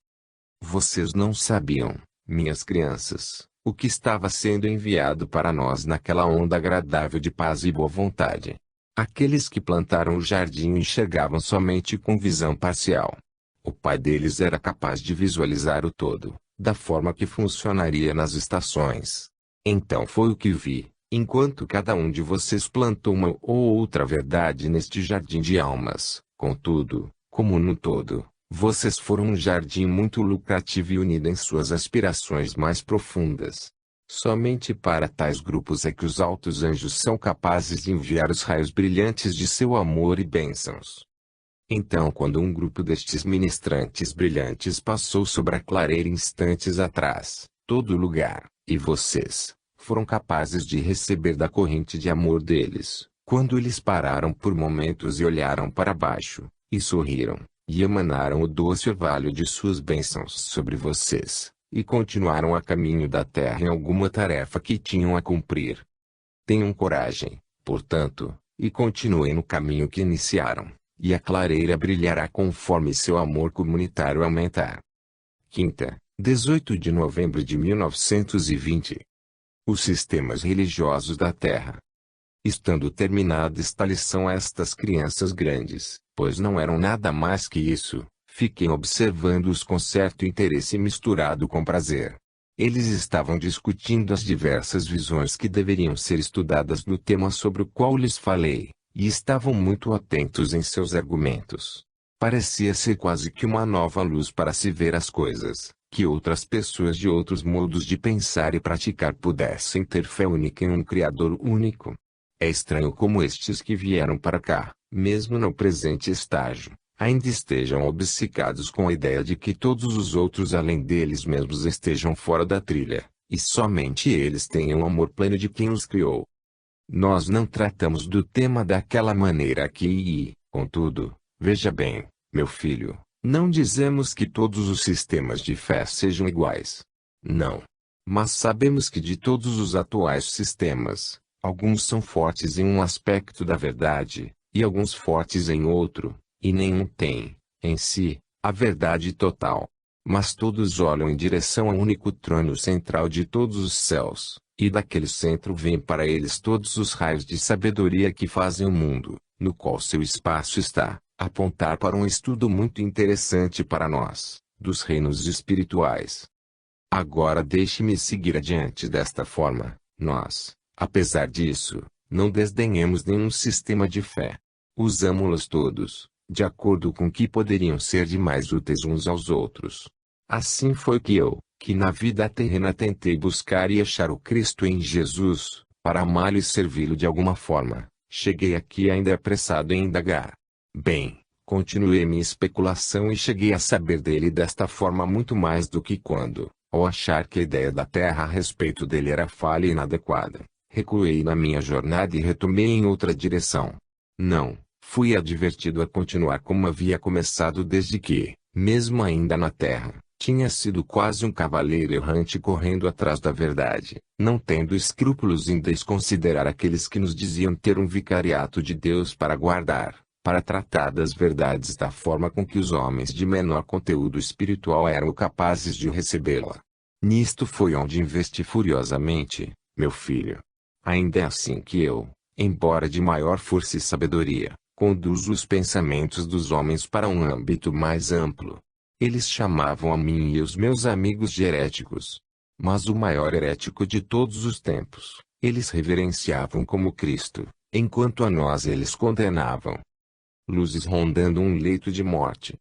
Vocês não sabiam, minhas crianças, o que estava sendo enviado para nós naquela onda agradável de paz e boa vontade. Aqueles que plantaram o jardim enxergavam somente com visão parcial. O pai deles era capaz de visualizar o todo, da forma que funcionaria nas estações. Então foi o que vi, enquanto cada um de vocês plantou uma ou outra verdade neste jardim de almas. Contudo, como no todo, vocês foram um jardim muito lucrativo e unido em suas aspirações mais profundas. Somente para tais grupos é que os altos anjos são capazes de enviar os raios brilhantes de seu amor e bênçãos. Então quando um grupo destes ministrantes brilhantes passou sobre a clareira instantes atrás, todo lugar, e vocês, foram capazes de receber da corrente de amor deles, quando eles pararam por momentos e olharam para baixo, e sorriram, e emanaram o doce orvalho de suas bênçãos sobre vocês, e continuaram a caminho da terra em alguma tarefa que tinham a cumprir. Tenham coragem, portanto, e continuem no caminho que iniciaram, e a clareira brilhará conforme seu amor comunitário aumentar. Quinta, 18 de novembro de 1920. Os sistemas religiosos da Terra. Estando terminada esta lição a estas crianças grandes, pois não eram nada mais que isso, fiquei observando-os com certo interesse misturado com prazer. Eles estavam discutindo as diversas visões que deveriam ser estudadas no tema sobre o qual lhes falei, e estavam muito atentos em seus argumentos. Parecia ser quase que uma nova luz para se ver as coisas, que outras pessoas de outros modos de pensar e praticar pudessem ter fé única em um Criador único. É estranho como estes que vieram para cá, mesmo no presente estágio, ainda estejam obcecados com a ideia de que todos os outros além deles mesmos estejam fora da trilha, e somente eles tenham o amor pleno de quem os criou. Nós não tratamos do tema daquela maneira aqui e, contudo, veja bem, meu filho, não dizemos que todos os sistemas de fé sejam iguais. Não. Mas sabemos que de todos os atuais sistemas, alguns são fortes em um aspecto da verdade, e alguns fortes em outro, e nenhum tem, em si, a verdade total. Mas todos olham em direção ao único trono central de todos os céus, e daquele centro vêm para eles todos os raios de sabedoria que fazem o mundo, no qual seu espaço está, apontar para um estudo muito interessante para nós, dos reinos espirituais. Agora deixe-me seguir adiante desta forma. Nós, apesar disso, não desdenhemos nenhum sistema de fé. Usamo-los todos, de acordo com que poderiam ser de mais úteis uns aos outros. Assim foi que eu, que na vida terrena tentei buscar e achar o Cristo em Jesus, para amá-lo e servi-lo de alguma forma, cheguei aqui ainda apressado em indagar. Bem, continuei minha especulação e cheguei a saber dele desta forma muito mais do que quando, ao achar que a ideia da Terra a respeito dele era falha e inadequada, recuei na minha jornada e retomei em outra direção. Não, fui advertido a continuar como havia começado desde que, mesmo ainda na Terra, tinha sido quase um cavaleiro errante correndo atrás da verdade, não tendo escrúpulos em desconsiderar aqueles que nos diziam ter um vicariato de Deus para guardar, para tratar das verdades da forma com que os homens de menor conteúdo espiritual eram capazes de recebê-la. Nisto foi onde investi furiosamente, meu filho. Ainda é assim que eu, embora de maior força e sabedoria, conduzo os pensamentos dos homens para um âmbito mais amplo. Eles chamavam a mim e os meus amigos de heréticos. Mas o maior herético de todos os tempos, eles reverenciavam como Cristo, enquanto a nós eles condenavam. Luzes rondando um leito de morte.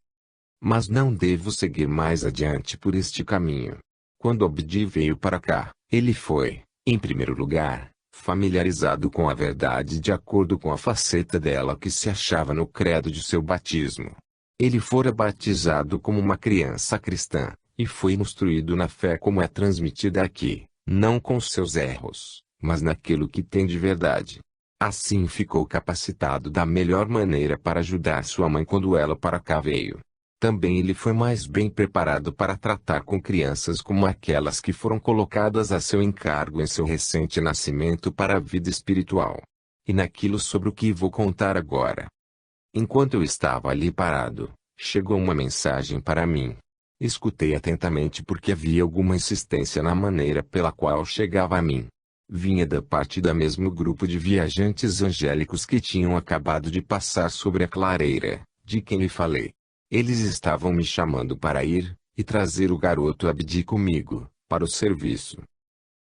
Mas não devo seguir mais adiante por este caminho. Quando Abdi veio para cá, ele foi, em primeiro lugar, familiarizado com a verdade de acordo com a faceta dela que se achava no credo de seu batismo. Ele fora batizado como uma criança cristã, e foi instruído na fé como é transmitida aqui, não com seus erros, mas naquilo que tem de verdade. Assim ficou capacitado da melhor maneira para ajudar sua mãe quando ela para cá veio. Também ele foi mais bem preparado para tratar com crianças como aquelas que foram colocadas a seu encargo em seu recente nascimento para a vida espiritual. E naquilo sobre o que vou contar agora. Enquanto eu estava ali parado, chegou uma mensagem para mim. Escutei atentamente porque havia alguma insistência na maneira pela qual chegava a mim. Vinha da parte da mesmo grupo de viajantes angélicos que tinham acabado de passar sobre a clareira, de quem lhe falei. Eles estavam me chamando para ir, e trazer o garoto Abdi comigo, para o serviço.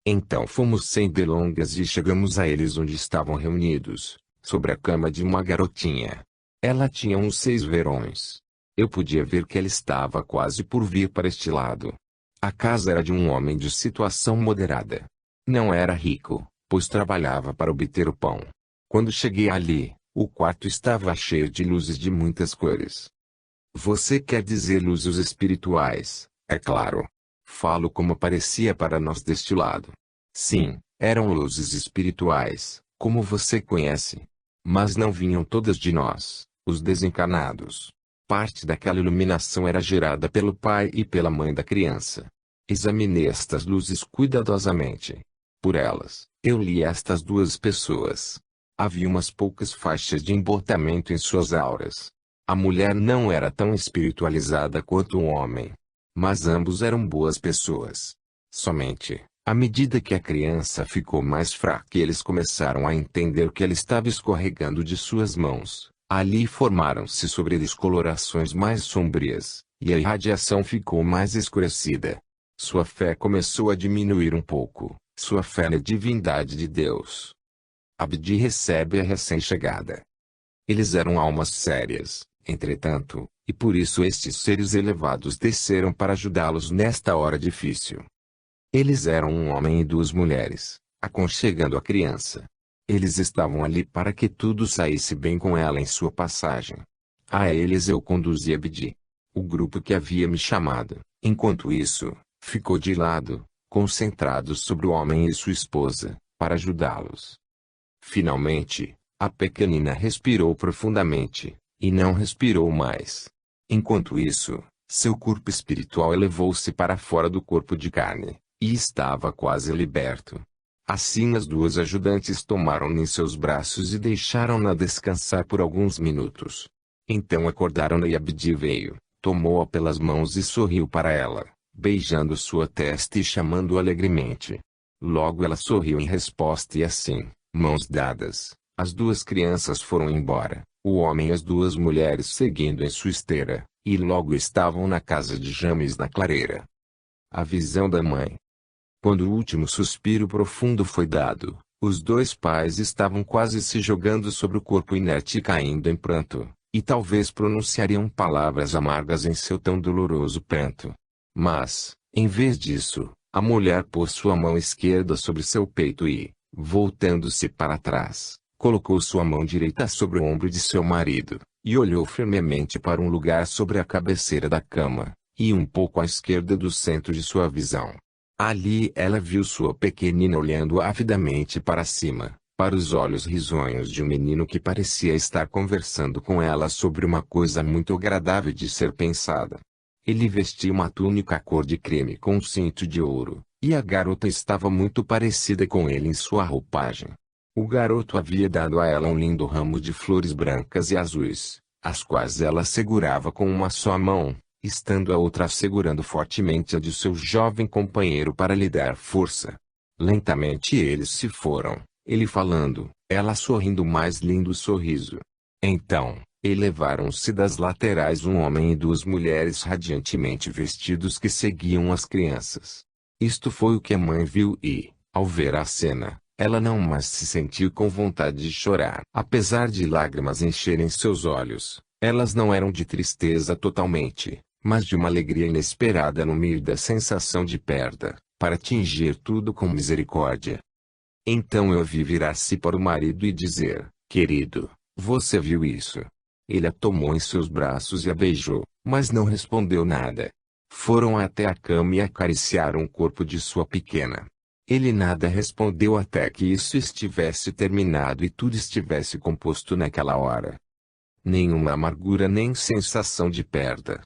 Então fomos sem delongas e chegamos a eles onde estavam reunidos, sobre a cama de uma garotinha. Ela tinha uns 6 verões. Eu podia ver que ela estava quase por vir para este lado. A casa era de um homem de situação moderada. Não era rico, pois trabalhava para obter o pão. Quando cheguei ali, o quarto estava cheio de luzes de muitas cores. Você quer dizer luzes espirituais, é claro. Falo como parecia para nós deste lado. Sim, eram luzes espirituais, como você conhece. Mas não vinham todas de nós, os desencarnados. Parte daquela iluminação era gerada pelo pai e pela mãe da criança. Examinei estas luzes cuidadosamente. Por elas, eu li estas duas pessoas. Havia umas poucas faixas de embotamento em suas auras. A mulher não era tão espiritualizada quanto o homem. Mas ambos eram boas pessoas. Somente, à medida que a criança ficou mais fraca e eles começaram a entender que ela estava escorregando de suas mãos, ali formaram-se sobre eles colorações mais sombrias, e a irradiação ficou mais escurecida. Sua fé começou a diminuir um pouco, sua fé na divindade de Deus. Abdi recebe a recém-chegada. Eles eram almas sérias, entretanto, e por isso estes seres elevados desceram para ajudá-los nesta hora difícil. Eles eram um homem e 2 mulheres, aconchegando a criança. Eles estavam ali para que tudo saísse bem com ela em sua passagem. A eles eu conduzi Abdi. O grupo que havia me chamado, enquanto isso, ficou de lado, concentrado sobre o homem e sua esposa, para ajudá-los. Finalmente, a pequenina respirou profundamente, e não respirou mais. Enquanto isso, seu corpo espiritual elevou-se para fora do corpo de carne, e estava quase liberto. Assim as 2 ajudantes tomaram-na em seus braços e deixaram-na descansar por alguns minutos. Então acordaram-na e Abdi veio, tomou-a pelas mãos e sorriu para ela, beijando sua testa e chamando-a alegremente. Logo ela sorriu em resposta e assim, mãos dadas, as 2 crianças foram embora, o homem e as 2 mulheres seguindo em sua esteira, e logo estavam na casa de James na clareira. A visão da mãe. Quando o último suspiro profundo foi dado, os 2 pais estavam quase se jogando sobre o corpo inerte e caindo em pranto, e talvez pronunciariam palavras amargas em seu tão doloroso pranto. Mas, em vez disso, a mulher pôs sua mão esquerda sobre seu peito e, voltando-se para trás, colocou sua mão direita sobre o ombro de seu marido, e olhou firmemente para um lugar sobre a cabeceira da cama, e um pouco à esquerda do centro de sua visão. Ali ela viu sua pequenina olhando avidamente para cima, para os olhos risonhos de um menino que parecia estar conversando com ela sobre uma coisa muito agradável de ser pensada. Ele vestia uma túnica cor de creme com um cinto de ouro, e a garota estava muito parecida com ele em sua roupagem. O garoto havia dado a ela um lindo ramo de flores brancas e azuis, as quais ela segurava com uma só mão, estando a outra segurando fortemente a de seu jovem companheiro para lhe dar força. Lentamente eles se foram, ele falando, ela sorrindo mais lindo sorriso. Então, elevaram-se das laterais um homem e 2 mulheres radiantemente vestidos que seguiam as crianças. Isto foi o que a mãe viu e, ao ver a cena, ela não mais se sentiu com vontade de chorar. Apesar de lágrimas encherem seus olhos, elas não eram de tristeza totalmente, mas de uma alegria inesperada no meio da sensação de perda, para tingir tudo com misericórdia. Então eu vi virar-se para o marido e dizer, querido, você viu isso? Ele a tomou em seus braços e a beijou, mas não respondeu nada. Foram até a cama e acariciaram o corpo de sua pequena. Ele nada respondeu até que isso estivesse terminado e tudo estivesse composto naquela hora. Nenhuma amargura nem sensação de perda.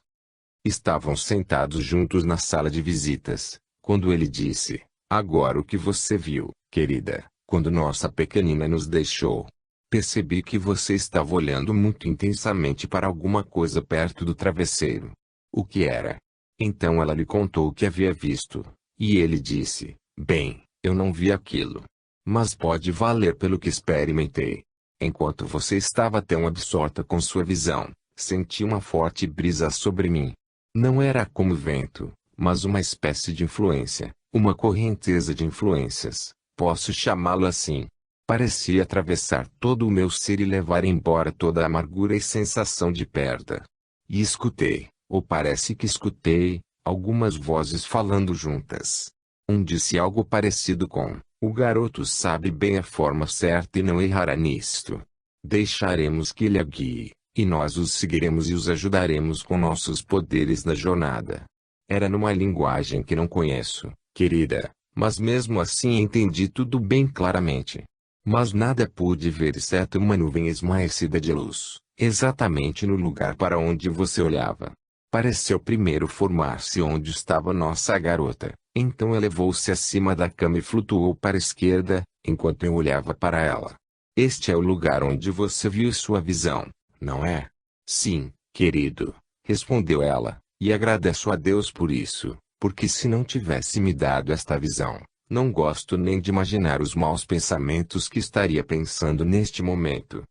Estavam sentados juntos na sala de visitas, quando ele disse: "Agora o que você viu, querida, quando nossa pequenina nos deixou? Percebi que você estava olhando muito intensamente para alguma coisa perto do travesseiro. O que era?" Então ela lhe contou o que havia visto, e ele disse: "Bem, eu não vi aquilo. Mas pode valer pelo que experimentei. Enquanto você estava tão absorta com sua visão, senti uma forte brisa sobre mim. Não era como vento, mas uma espécie de influência, uma correnteza de influências, posso chamá-lo assim. Parecia atravessar todo o meu ser e levar embora toda a amargura e sensação de perda. E escutei, ou parece que escutei, algumas vozes falando juntas. Um disse algo parecido com: "O garoto sabe bem a forma certa e não errará nisto. Deixaremos que ele a guie, e nós os seguiremos e os ajudaremos com nossos poderes na jornada." Era numa linguagem que não conheço, querida, mas mesmo assim entendi tudo bem claramente. Mas nada pude ver exceto uma nuvem esmaecida de luz, exatamente no lugar para onde você olhava. Pareceu primeiro formar-se onde estava nossa garota, então elevou-se acima da cama e flutuou para a esquerda, enquanto eu olhava para ela. Este é o lugar onde você viu sua visão, não é? Sim, querido, respondeu ela, e agradeço a Deus por isso, porque se não tivesse me dado esta visão, não gosto nem de imaginar os maus pensamentos que estaria pensando neste momento.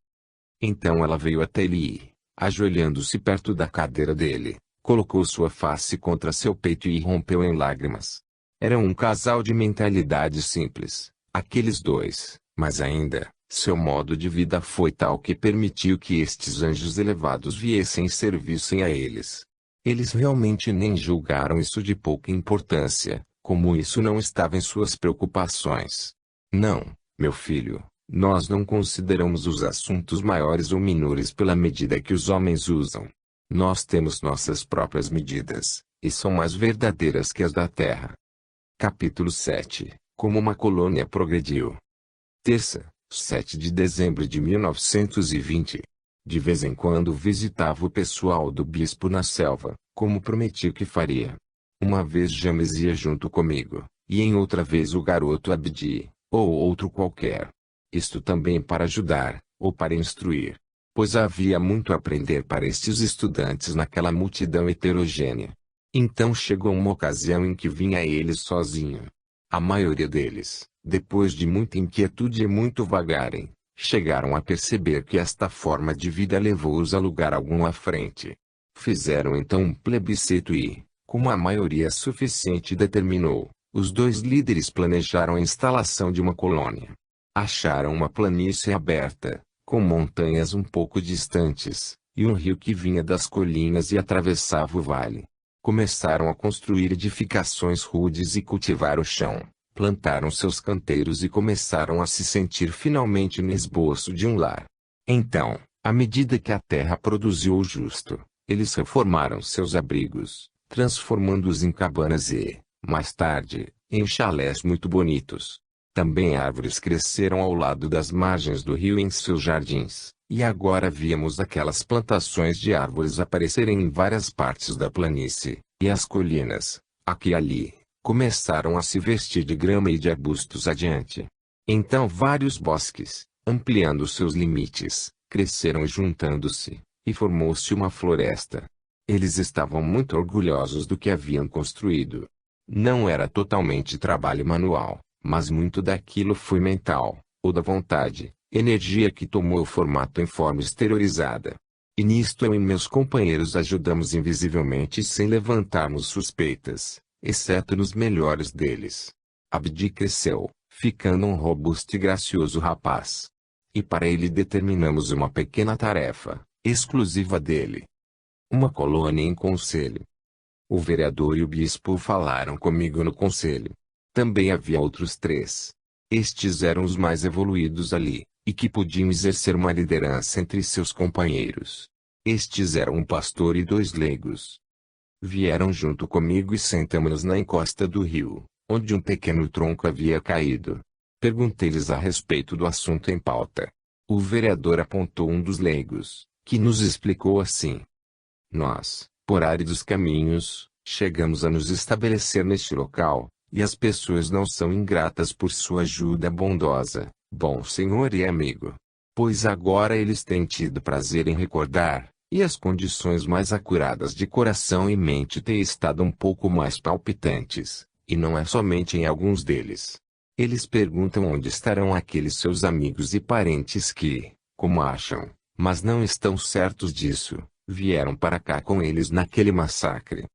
Então ela veio até ele e, ajoelhando-se perto da cadeira dele, colocou sua face contra seu peito e rompeu em lágrimas. Era um casal de mentalidade simples, aqueles dois, mas ainda, seu modo de vida foi tal que permitiu que estes anjos elevados viessem e servissem a eles. Eles realmente nem julgaram isso de pouca importância, como isso não estava em suas preocupações. Não, meu filho, nós não consideramos os assuntos maiores ou menores pela medida que os homens usam. Nós temos nossas próprias medidas, e são mais verdadeiras que as da Terra. Capítulo 7. Como uma colônia progrediu. Terça, 7 de dezembro de 1920. De vez em quando visitava o pessoal do bispo na selva, como prometi que faria. Uma vez James ia junto comigo, e em outra vez o garoto Abdi, ou outro qualquer. Isto também para ajudar, ou para instruir. Pois havia muito a aprender para estes estudantes naquela multidão heterogênea. Então chegou uma ocasião em que vinha ele sozinho. A maioria deles, depois de muita inquietude e muito vagarem, chegaram a perceber que esta forma de vida levou-os a lugar algum à frente. Fizeram então um plebiscito e, como a maioria suficiente determinou, os dois líderes planejaram a instalação de uma colônia. Acharam uma planície aberta, com montanhas um pouco distantes, e um rio que vinha das colinas e atravessava o vale. Começaram a construir edificações rudes e cultivar o chão. Plantaram seus canteiros e começaram a se sentir finalmente no esboço de um lar. Então, à medida que a terra produziu o justo, eles reformaram seus abrigos, transformando-os em cabanas e, mais tarde, em chalés muito bonitos. Também árvores cresceram ao lado das margens do rio em seus jardins, e agora víamos aquelas plantações de árvores aparecerem em várias partes da planície, e as colinas, aqui e ali, começaram a se vestir de grama e de arbustos adiante. Então vários bosques, ampliando seus limites, cresceram juntando-se, e formou-se uma floresta. Eles estavam muito orgulhosos do que haviam construído. Não era totalmente trabalho manual, mas muito daquilo foi mental, ou da vontade, energia que tomou o formato em forma exteriorizada. E nisto eu e meus companheiros ajudamos invisivelmente sem levantarmos suspeitas, exceto nos melhores deles. Abdi cresceu, ficando um robusto e gracioso rapaz. E para ele determinamos uma pequena tarefa, exclusiva dele. Uma colônia em conselho. O vereador e o bispo falaram comigo no conselho. Também havia outros 3. Estes eram os mais evoluídos ali, e que podiam exercer uma liderança entre seus companheiros. Estes eram um pastor e 2 leigos. Vieram junto comigo e sentamo-nos na encosta do rio, onde um pequeno tronco havia caído. Perguntei-lhes a respeito do assunto em pauta. O vereador apontou um dos leigos, que nos explicou assim: nós, por áridos caminhos, chegamos a nos estabelecer neste local, e as pessoas não são ingratas por sua ajuda bondosa, bom senhor e amigo. Pois agora eles têm tido prazer em recordar, e as condições mais acuradas de coração e mente têm estado um pouco mais palpitantes, e não é somente em alguns deles. Eles perguntam onde estarão aqueles seus amigos e parentes que, como acham, mas não estão certos disso, vieram para cá com eles naquele massacre.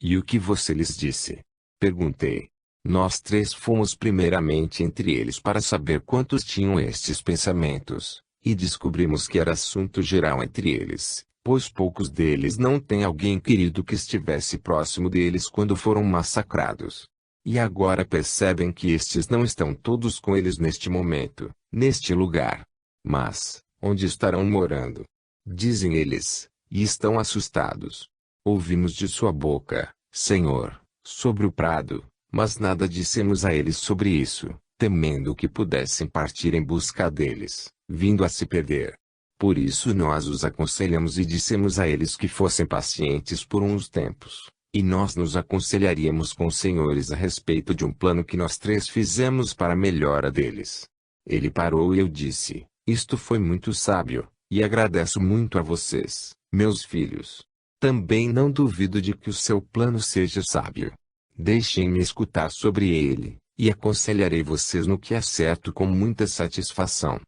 E o que você lhes disse? Perguntei. Nós três fomos primeiramente entre eles para saber quantos tinham estes pensamentos, e descobrimos que era assunto geral entre eles, pois poucos deles não têm alguém querido que estivesse próximo deles quando foram massacrados. E agora percebem que estes não estão todos com eles neste momento, neste lugar. Mas, onde estarão morando? Dizem eles, e estão assustados. Ouvimos de sua boca, Senhor, sobre o prado, mas nada dissemos a eles sobre isso, temendo que pudessem partir em busca deles, vindo a se perder. Por isso nós os aconselhamos e dissemos a eles que fossem pacientes por uns tempos, e nós nos aconselharíamos com os senhores a respeito de um plano que nós três fizemos para a melhora deles. Ele parou e eu disse, isto foi muito sábio, e agradeço muito a vocês, meus filhos. Também não duvido de que o seu plano seja sábio. Deixem-me escutar sobre ele, e aconselharei vocês no que é certo com muita satisfação.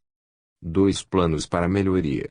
2 planos para melhoria.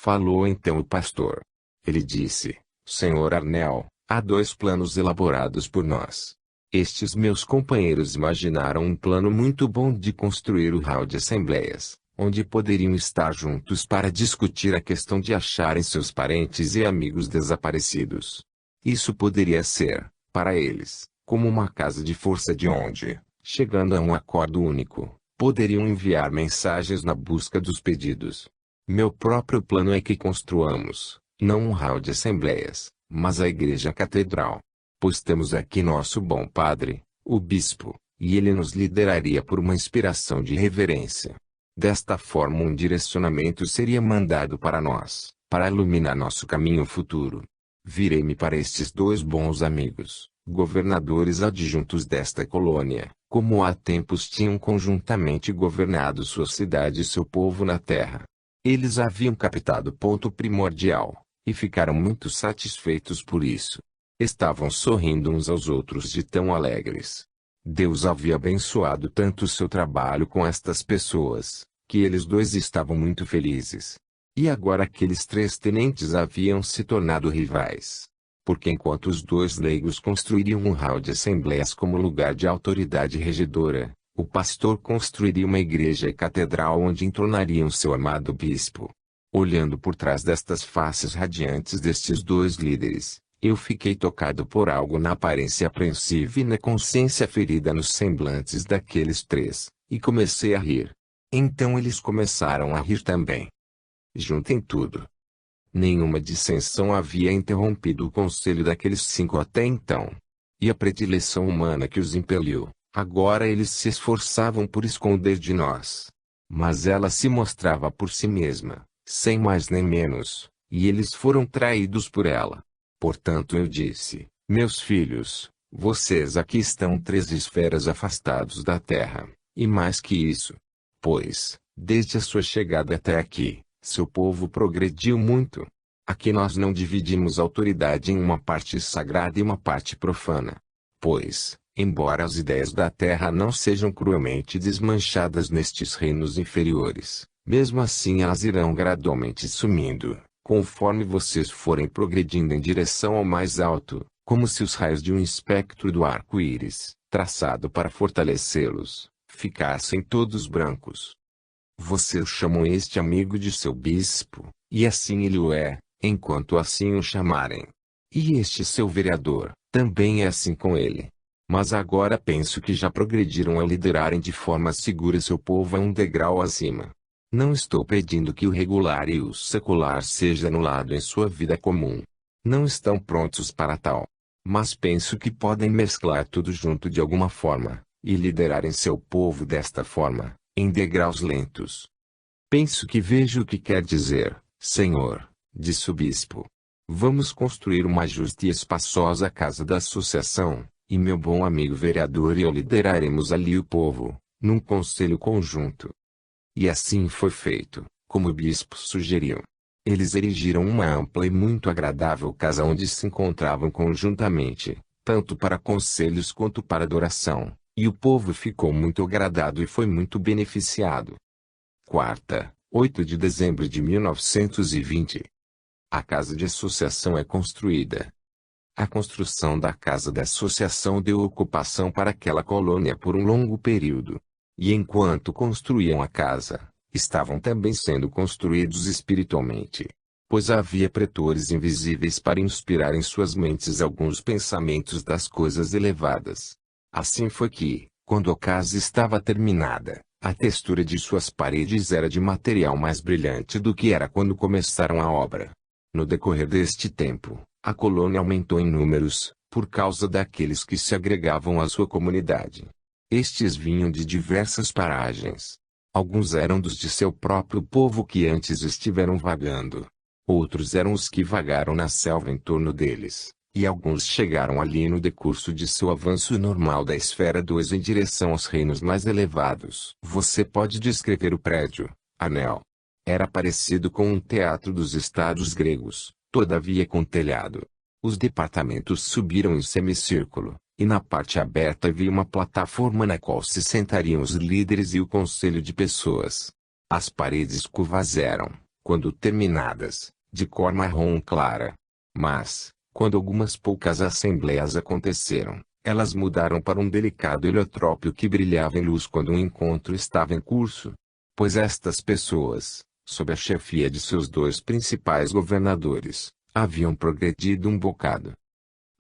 Falou então o pastor. Ele disse, Senhor Arnel, há 2 planos elaborados por nós. Estes meus companheiros imaginaram um plano muito bom de construir o hall de assembleias, onde poderiam estar juntos para discutir a questão de acharem seus parentes e amigos desaparecidos. Isso poderia ser, para eles, como uma casa de força de onde, chegando a um acordo único, poderiam enviar mensagens na busca dos pedidos. Meu próprio plano é que construamos, não um hall de assembleias, mas a igreja catedral. Pois temos aqui nosso bom padre, o bispo, e ele nos lideraria por uma inspiração de reverência. Desta forma um direcionamento seria mandado para nós, para iluminar nosso caminho futuro. Virei-me para estes 2 bons amigos, governadores adjuntos desta colônia, como há tempos tinham conjuntamente governado sua cidade e seu povo na terra. Eles haviam captado ponto primordial, e ficaram muito satisfeitos por isso. Estavam sorrindo uns aos outros de tão alegres. Deus havia abençoado tanto o seu trabalho com estas pessoas, que eles 2 estavam muito felizes. E agora aqueles 3 tenentes haviam se tornado rivais. Porque enquanto os 2 leigos construiriam um hall de assembleias como lugar de autoridade regedora, o pastor construiria uma igreja e catedral onde entornariam seu amado bispo. Olhando por trás destas faces radiantes destes 2 líderes, eu fiquei tocado por algo na aparência apreensiva e na consciência ferida nos semblantes daqueles 3, e comecei a rir. Então eles começaram a rir também. Juntem tudo. Nenhuma dissensão havia interrompido o conselho daqueles 5 até então. E a predileção humana que os impeliu, agora eles se esforçavam por esconder de nós. Mas ela se mostrava por si mesma, sem mais nem menos, e eles foram traídos por ela. Portanto eu disse, meus filhos, vocês aqui estão 3 esferas afastados da terra, e mais que isso. Pois, desde a sua chegada até aqui, seu povo progrediu muito. Aqui nós não dividimos autoridade em uma parte sagrada e uma parte profana. Pois, embora as ideias da terra não sejam cruelmente desmanchadas nestes reinos inferiores, mesmo assim elas irão gradualmente sumindo, conforme vocês forem progredindo em direção ao mais alto, como se os raios de um espectro do arco-íris, traçado para fortalecê-los, ficassem todos brancos. Vocês chamam este amigo de seu bispo, e assim ele o é, enquanto assim o chamarem. E este seu vereador, também é assim com ele. Mas agora penso que já progrediram a liderarem de forma segura seu povo a um degrau acima. Não estou pedindo que o regular e o secular seja anulado em sua vida comum. não estão prontos para tal. Mas penso que podem mesclar tudo junto de alguma forma, e liderarem seu povo desta forma, em degraus lentos. Penso que vejo o que quer dizer, Senhor, disse o bispo. Vamos construir uma justa e espaçosa casa da associação, e meu bom amigo vereador e eu lideraremos ali o povo, num conselho conjunto. E assim foi feito, como o bispo sugeriu. Eles erigiram uma ampla e muito agradável casa onde se encontravam conjuntamente, tanto para conselhos quanto para adoração, e o povo ficou muito agradado e foi muito beneficiado. Quarta, 8 de dezembro de 1920. A casa de associação é construída. A construção da casa da associação deu ocupação para aquela colônia por um longo período. E enquanto construíam a casa, estavam também sendo construídos espiritualmente. Pois havia pretores invisíveis para inspirar em suas mentes alguns pensamentos das coisas elevadas. Assim foi que, quando a casa estava terminada, a textura de suas paredes era de material mais brilhante do que era quando começaram a obra. No decorrer deste tempo, a colônia aumentou em números, por causa daqueles que se agregavam à sua comunidade. Estes vinham de diversas paragens. Alguns eram dos de seu próprio povo que antes estiveram vagando. Outros eram os que vagaram na selva em torno deles, e alguns chegaram ali no decurso de seu avanço normal da esfera 2 em direção aos reinos mais elevados. Você pode descrever o prédio, anel. Era parecido com um teatro dos estados gregos, todavia com telhado. Os departamentos subiram em semicírculo, e na parte aberta havia uma plataforma na qual se sentariam os líderes e o conselho de pessoas. As paredes curvas eram, quando terminadas, de cor marrom clara. Mas, quando algumas poucas assembleias aconteceram, elas mudaram para um delicado heliotrópio que brilhava em luz quando um encontro estava em curso. Pois estas pessoas, sob a chefia de seus dois principais governadores, haviam progredido um bocado.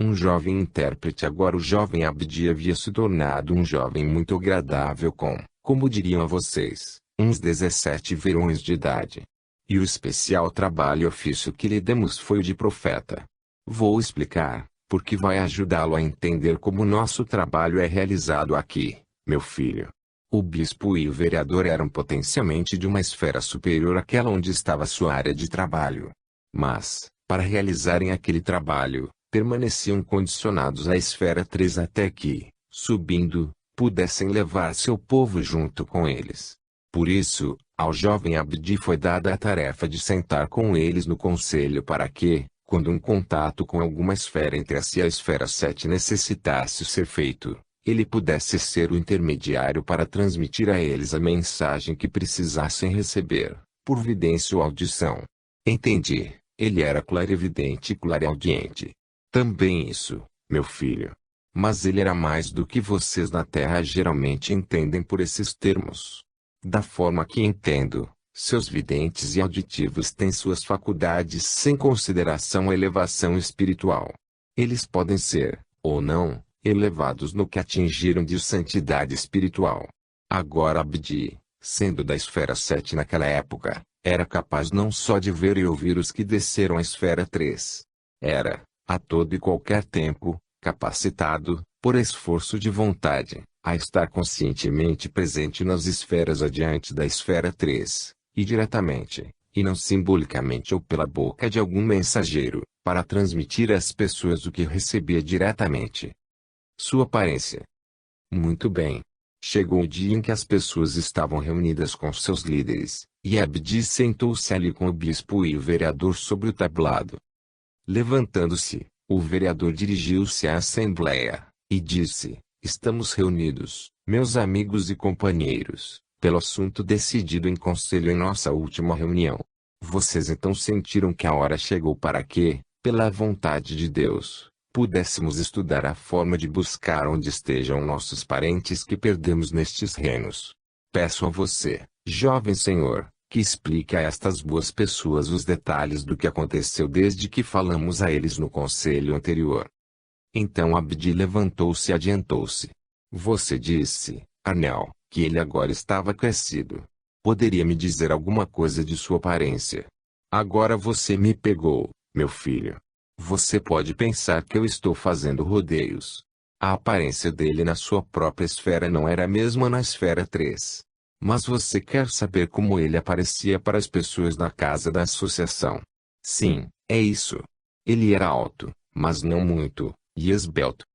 Um jovem intérprete, agora o jovem Abdi, havia se tornado um jovem muito agradável com, como diriam a vocês, uns 17 verões de idade. E o especial trabalho e ofício que lhe demos foi o de profeta. Vou explicar, porque vai ajudá-lo a entender como nosso trabalho é realizado aqui, meu filho. O bispo e o vereador eram potencialmente de uma esfera superior àquela onde estava sua área de trabalho. Mas, para realizarem aquele trabalho, permaneciam condicionados à esfera 3 até que, subindo, pudessem levar seu povo junto com eles. Por isso, ao jovem Abdi foi dada a tarefa de sentar com eles no conselho para que, quando um contato com alguma esfera entre a si e a esfera 7 necessitasse ser feito, ele pudesse ser o intermediário para transmitir a eles a mensagem que precisassem receber, por vidência ou audição. Entendi, ele era clarividente e clareaudiente. Também isso, meu filho. Mas ele era mais do que vocês na Terra geralmente entendem por esses termos. Da forma que entendo, seus videntes e auditivos têm suas faculdades sem consideração à elevação espiritual. Eles podem ser, ou não, elevados no que atingiram de santidade espiritual. Agora Abdi, sendo da esfera 7 naquela época, era capaz não só de ver e ouvir os que desceram à esfera 3. Era, a todo e qualquer tempo, capacitado, por esforço de vontade, a estar conscientemente presente nas esferas adiante da esfera 3, e diretamente, e não simbolicamente ou pela boca de algum mensageiro, para transmitir às pessoas o que recebia diretamente. Sua aparência. Muito bem. Chegou o dia em que as pessoas estavam reunidas com seus líderes, e Abdi sentou-se ali com o bispo e o vereador sobre o tablado. Levantando-se, o vereador dirigiu-se à assembleia, e disse: Estamos reunidos, meus amigos e companheiros, pelo assunto decidido em conselho em nossa última reunião. Vocês então sentiram que a hora chegou para que, pela vontade de Deus, pudéssemos estudar a forma de buscar onde estejam nossos parentes que perdemos nestes reinos. Peço a você, jovem senhor, que explique a estas boas pessoas os detalhes do que aconteceu desde que falamos a eles no conselho anterior. Então Abdi levantou-se e adiantou-se. Você disse, Anel, que ele agora estava crescido. Poderia me dizer alguma coisa de sua aparência? Agora você me pegou, meu filho. Você pode pensar que eu estou fazendo rodeios. A aparência dele na sua própria esfera não era a mesma na esfera 3. Mas você quer saber como ele aparecia para as pessoas na casa da associação? Sim, é isso. Ele era alto, mas não muito, e esbelto.